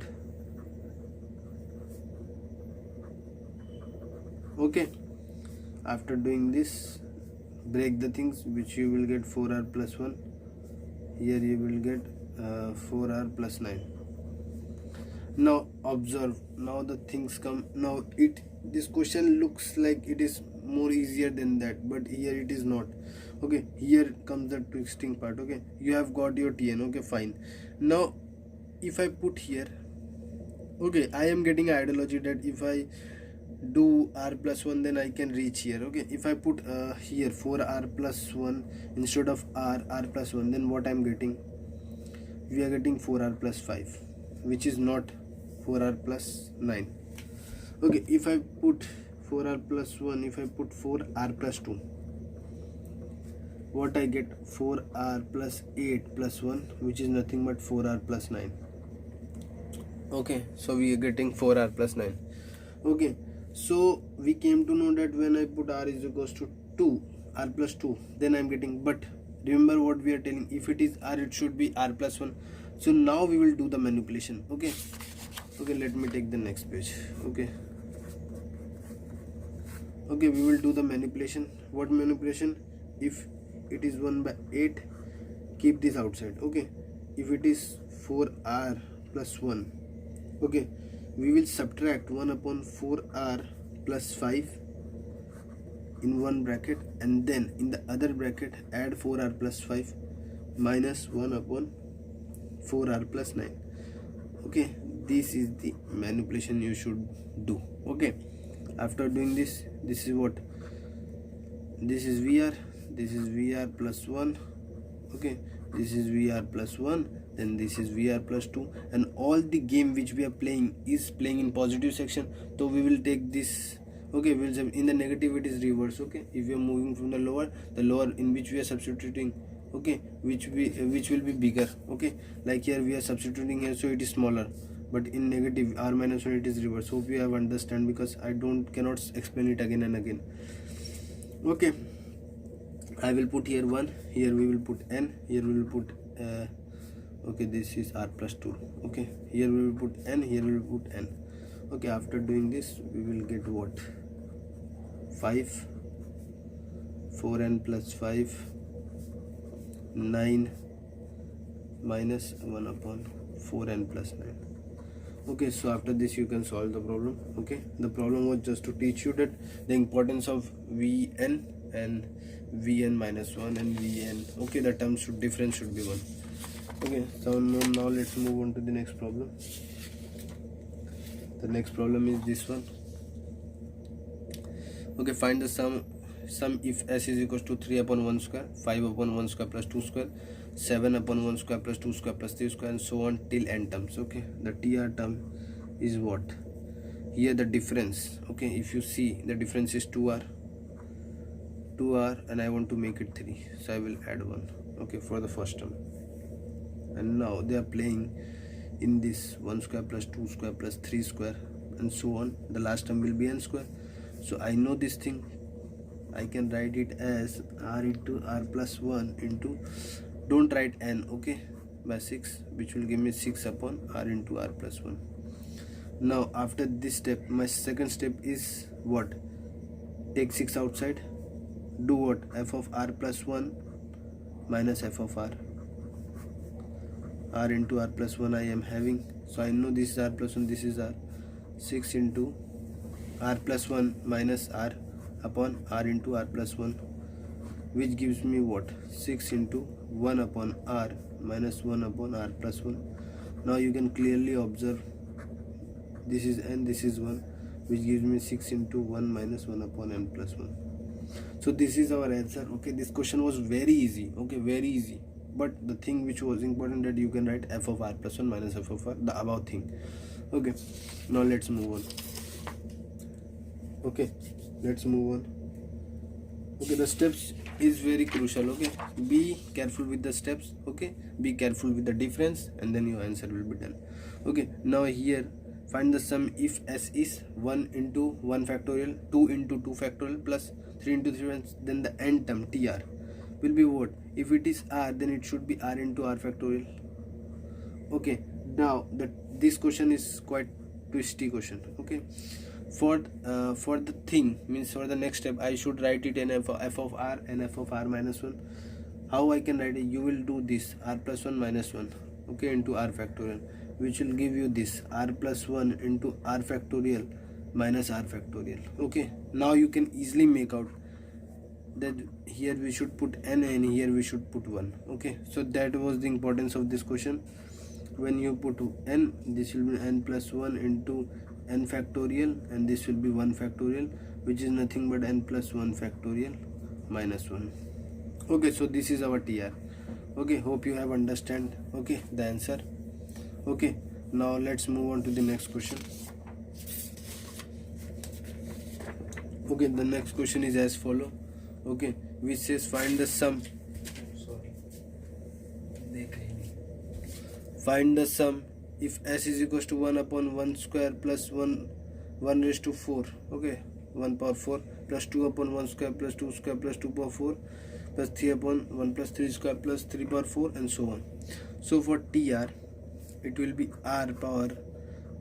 Speaker 1: Okay, after doing this, break the things, which you will get 4r plus 1. Here you will get 4r plus 9. Now observe, now the things come. Now this question looks like it is more easier than that, but here it is not. Okay, here comes the twisting part. Okay, you have got your Tn. Okay, fine. Now if I put here, okay, I am getting an ideology that if I do r plus 1, then I can reach here. Okay, if I put here 4r plus 1 instead of r plus 1, then what I am getting? We are getting 4r plus 5, which is not 4r plus 9. Okay, if I put 4r plus 1, if I put 4r plus 2, what I get? 4r plus 8 plus 1, which is nothing but 4r plus 9. Okay, so we are getting 4r plus 9. Okay, so we came to know that when I put r is equals to 2, r plus 2, then I am getting, but remember what we are telling, if it is r, it should be r plus 1. So now we will do the manipulation. Okay, let me take the next page. Okay, we will do the manipulation. What manipulation? If it is 1 by 8, keep this outside. Okay, if it is 4r plus 1, okay, we will subtract 1 upon 4r plus 5 in one bracket, and then in the other bracket add 4r plus 5 minus 1 upon 4r plus 9. Okay, this is the manipulation you should do. Okay, after doing this, this is what? This is Vr, this is Vr plus 1. Okay, this is Vr plus 1, then this is Vr plus 2, and all the game which we are playing is playing in positive section, so we will take this. Okay, we'll say in the negative it is reverse. Okay, if we are moving from the lower in which we are substituting, okay, which will be bigger. Okay, like here we are substituting here, so it is smaller, but in negative r minus 1 it is reverse. Hope you have understand, because I cannot explain it again and again. Okay, I will put here 1, here we will put n, here we will put okay, this is r plus 2. Okay, here we will put n, here we will put n. Okay, after doing this, we will get what? 5, 4n plus 5, 9 minus 1 upon 4n plus 9. Okay, so after this you can solve the problem. Okay, the problem was just to teach you that the importance of Vn and Vn minus 1 and Vn. Okay, the difference should be 1. Okay, so now let's move on to the next problem. The next problem is this one. Okay, find the sum if s is equals to 3 upon 1 square, 5 upon 1 square plus 2 square, 7 upon 1 square plus 2 square plus 3 square, and so on till n terms. Okay, the tr term is what? Here the difference. Okay, if you see, the difference is 2r, and I want to make it 3, so I will add 1. Okay, for the first term. And now they are playing in this 1 square plus 2 square plus 3 square and so on. The last term will be n square. So I know this thing, I can write it as r into r plus 1 into, don't write n, okay, by 6, which will give me 6 upon r into r plus 1. Now after this step, my second step is what? Take 6 outside, do what? F of r plus 1 minus f of r into r plus 1 I am having, so I know this is r plus 1, this is r. 6 into r plus 1 minus r upon r into r plus 1, which gives me what? 6 into 1 upon r minus 1 upon r plus 1. Now you can clearly observe, this is n, this is 1, which gives me 6 into 1 minus 1 upon n plus 1. So this is our answer. Okay, this question was very easy. Okay, very easy. But the thing which was important, that you can write f of r plus 1 minus f of r, the above thing. Okay, now let's move on. Okay, let's move on. Okay, the steps is very crucial. Okay, be careful with the steps. Okay, be careful with the difference, and then your answer will be done. Okay, now here find the sum if s is 1 into 1 factorial, 2 into 2 factorial plus 3 into 3, then the n term tr will be what? If it is r, then it should be r into r factorial. Okay, now this question is quite twisty question. Okay, for the thing, means for the next step, I should write it in f of r and f of r minus 1. How I can write it? You will do this r plus 1 minus 1, okay, into r factorial, which will give you this r plus 1 into r factorial minus r factorial. Okay, now you can easily make out that here we should put n and here we should put 1. Okay, so that was the importance of this question. When you put n, this will be n plus 1 into n factorial, and this will be 1 factorial, which is nothing but n plus 1 factorial minus 1. Okay, so this is our TR. Okay, hope you have understand, okay, the answer. Okay, now let's move on to the next question. Okay, the next question is as follow. Okay, which says find the sum. Find the sum if s is equals to 1 upon 1 square plus 1 raised to 4. Okay, 1 power 4 plus 2 upon 1 square plus 2 square plus 2 power 4 plus 3 upon 1 plus 3 square plus 3 power 4, and so on. So for TR, it will be r power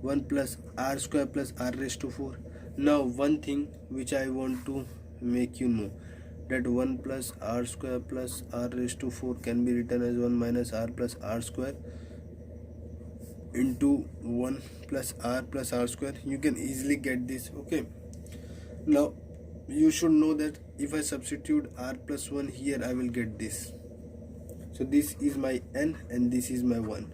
Speaker 1: 1 plus r square plus r raised to 4. Now one thing which I want to make you know, that 1 plus r square plus r raised to 4 can be written as 1 minus r plus r square into 1 plus r square. You can easily get this. Okay, now you should know that if I substitute r plus 1 here, I will get this. So this is my n and this is my 1.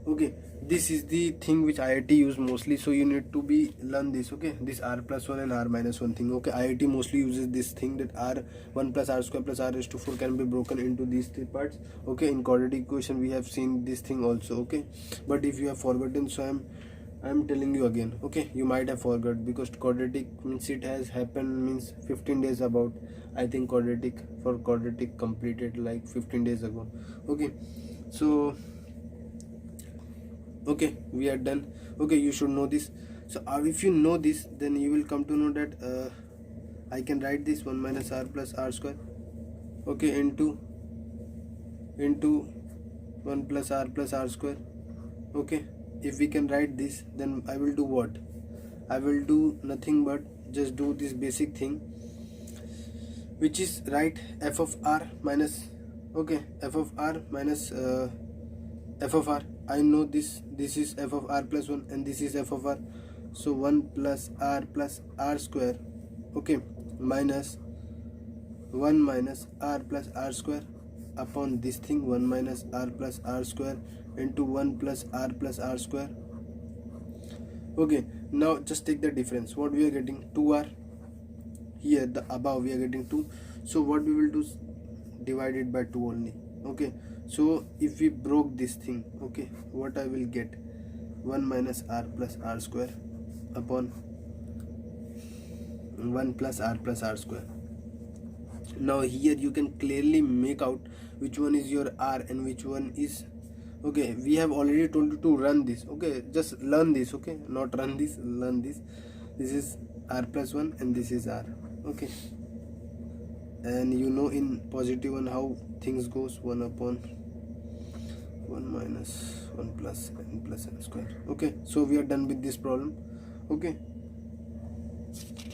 Speaker 1: Okay, this is the thing which IIT use mostly, so you need to be learn this. Okay, this r plus 1 and r minus 1 thing. Okay, IIT mostly uses this thing, that r 1 plus r square plus r raised to 4 can be broken into these three parts. Okay, in quadratic equation we have seen this thing also. Okay, but if you have forgotten, so I'm telling you again. Okay, you might have forgot, because quadratic means it has happened means 15 days about. I think quadratic completed like 15 days ago. Okay, so okay, we are done. Okay, you should know this. So if you know this, then you will come to know that I can write this 1 minus r plus r square, okay, into 1 plus r square. Okay, if we can write this, then I will do what? I will do nothing but just do this basic thing, which is write f of r minus, okay, f of r minus f of r. I know this is f of r plus 1 and this is f of r. So 1 plus r square, okay, minus 1 minus r plus r square upon this thing 1 minus r plus r square into 1 plus r square. Okay, now just take the difference. What we are getting? 2r. Here the above we are getting 2. So what we will do? Divide it by 2 only. Okay, so if we broke this thing, okay, what I will get? 1 minus r plus r square upon 1 plus r square. Now here you can clearly make out which one is your r and which one is, okay, we have already told you to run this. Okay, just learn this. Okay, not run this, learn this. This is r plus 1 and this is r. Okay, and you know in positive one how things goes, 1 upon 1 minus 1 plus n square. Okay, so we are done with this problem.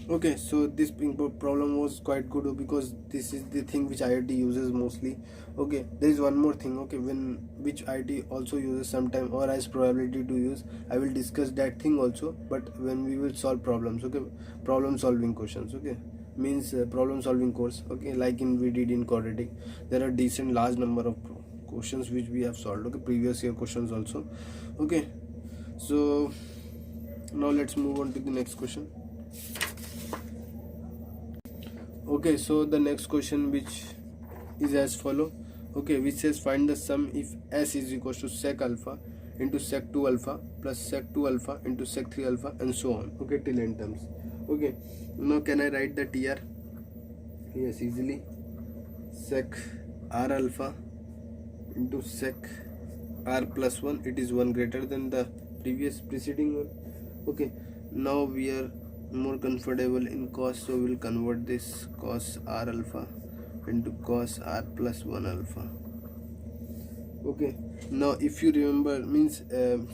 Speaker 1: Okay, so this problem was quite good, because this is the thing which IIT uses mostly. Okay, there is one more thing, okay, which IIT also uses sometime or has probability to use. I will discuss that thing also, but when we will solve problems. Okay, problem solving questions. Okay, means problem solving course. Okay, like we did in quadratic, there are decent large number of questions which we have solved. Okay, previous year questions also. Okay, so now let's move on to the next question. Okay, so the next question, which is as follow. Okay, which says find the sum if s is equals to sec alpha into sec 2 alpha plus sec 2 alpha into sec 3 alpha and so on. Okay, till n terms. Okay, now can I write the TR? Yes, easily. Sec r alpha into sec r plus 1, it is 1 greater than the preceding one. Okay, now we are more comfortable in cos, so we'll convert this cos r alpha into cos r plus 1 alpha. Okay, now if you remember, means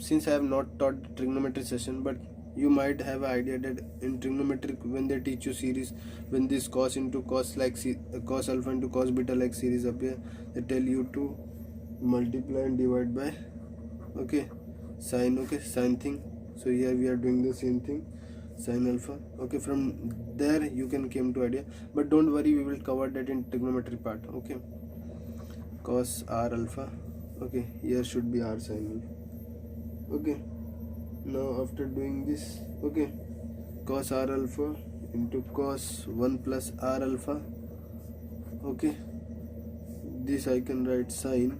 Speaker 1: since I have not taught trigonometry session, but you might have an idea that in trigonometry when they teach you series, when this cos into cos like cos alpha into cos beta like series appear, they tell you to multiply and divide by, okay, sine thing. So here we are doing the same thing, sine alpha. Okay, from there you can came to idea, but don't worry, we will cover that in trigonometry part. Okay, cos r alpha. Okay, here should be r sine alpha. Okay, now after doing this, okay, cos r alpha into cos 1 plus r alpha. Okay, this I can write sine.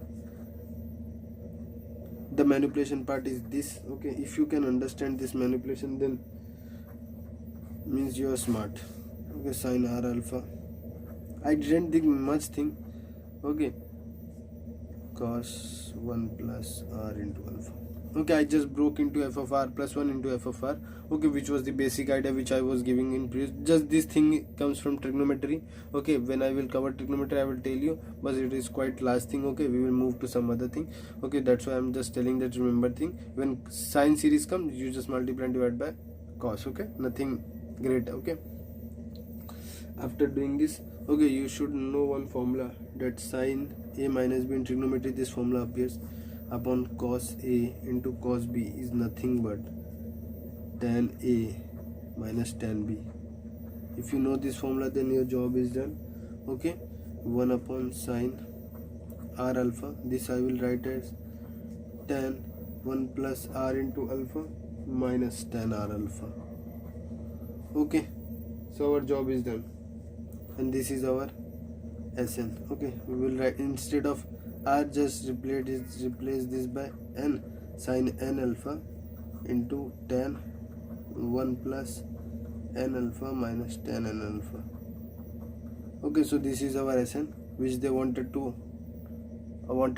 Speaker 1: The manipulation part is this. Okay, if you can understand this manipulation, then means you are smart. Okay, sine r alpha. I didn't think much thing. Okay, cos 1 plus r into alpha. Okay, I just broke into f of r plus 1 into f of r. Okay, which was the basic idea which I was giving in previous. Just this thing comes from trigonometry. Okay, when I will cover trigonometry I will tell you, but it is quite last thing. Okay, we will move to some other thing. Okay, that's why I'm just telling that remember thing. When sine series comes, you just multiply and divide by cos. Okay, nothing great. Okay, after doing this, okay, you should know one formula, that sine a minus b in trigonometry, this formula appears upon cos a into cos b is nothing but tan a minus tan b. If you know this formula, then your job is done. Okay, 1 upon sine r alpha, this I will write as tan 1 plus r into alpha minus tan r alpha. Okay, so our job is done, and this is our Sn. Okay, we will write, instead of r, just replace this by n, sin n alpha into tan 1 plus n alpha minus tan n alpha. Okay, so this is our Sn which they wanted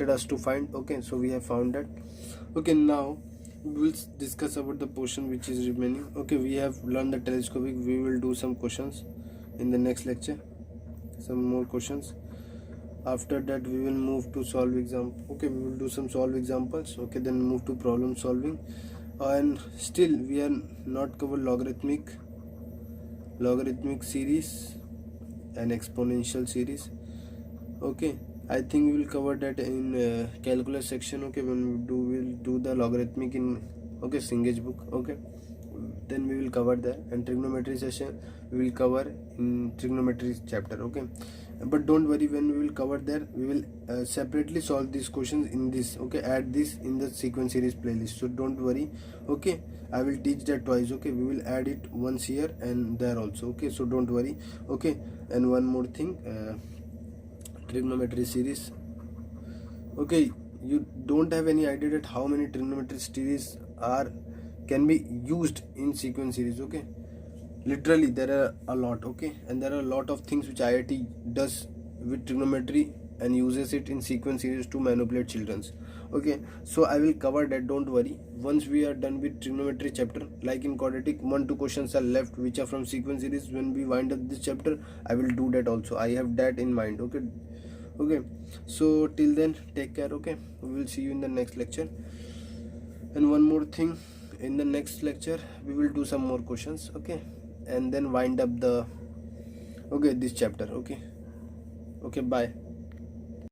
Speaker 1: us to find. Okay, so we have found that. Okay, now we will discuss about the portion which is remaining. Okay, we have learned the telescopic. We will do some questions in the next lecture, some more questions. After that we will move to solve example. Okay, we will do some solve examples. Okay, then move to problem solving, and still we are not covered logarithmic series and exponential series. Okay, I think we will cover that in calculus section. Okay, when we'll do the logarithmic in, okay, Singh's book. Okay, then we will cover that, and trigonometry session we will cover in trigonometry chapter. Okay, but don't worry, when we will cover there, we will separately solve these questions in this. Okay, add this in the sequence series playlist, so don't worry. Okay, I will teach that twice. Okay, we will add it once here and there also. Okay, so don't worry. Okay, and one more thing, trigonometry series. Okay, you don't have any idea that how many trigonometry series can be used in sequence series. Okay, literally there are a lot. Okay, and there are a lot of things which IIT does with trigonometry and uses it in sequence series to manipulate children's. Okay, so I will cover that, don't worry. Once we are done with trigonometry chapter, like in quadratic, 1-2 questions are left which are from sequence series. When we wind up this chapter, I will do that also. I have that in mind. Okay, so till then, take care. Okay, we will see you in the next lecture. And one more thing, in the next lecture we will do some more questions. Okay, and then wind up the, okay, this chapter. Okay, bye.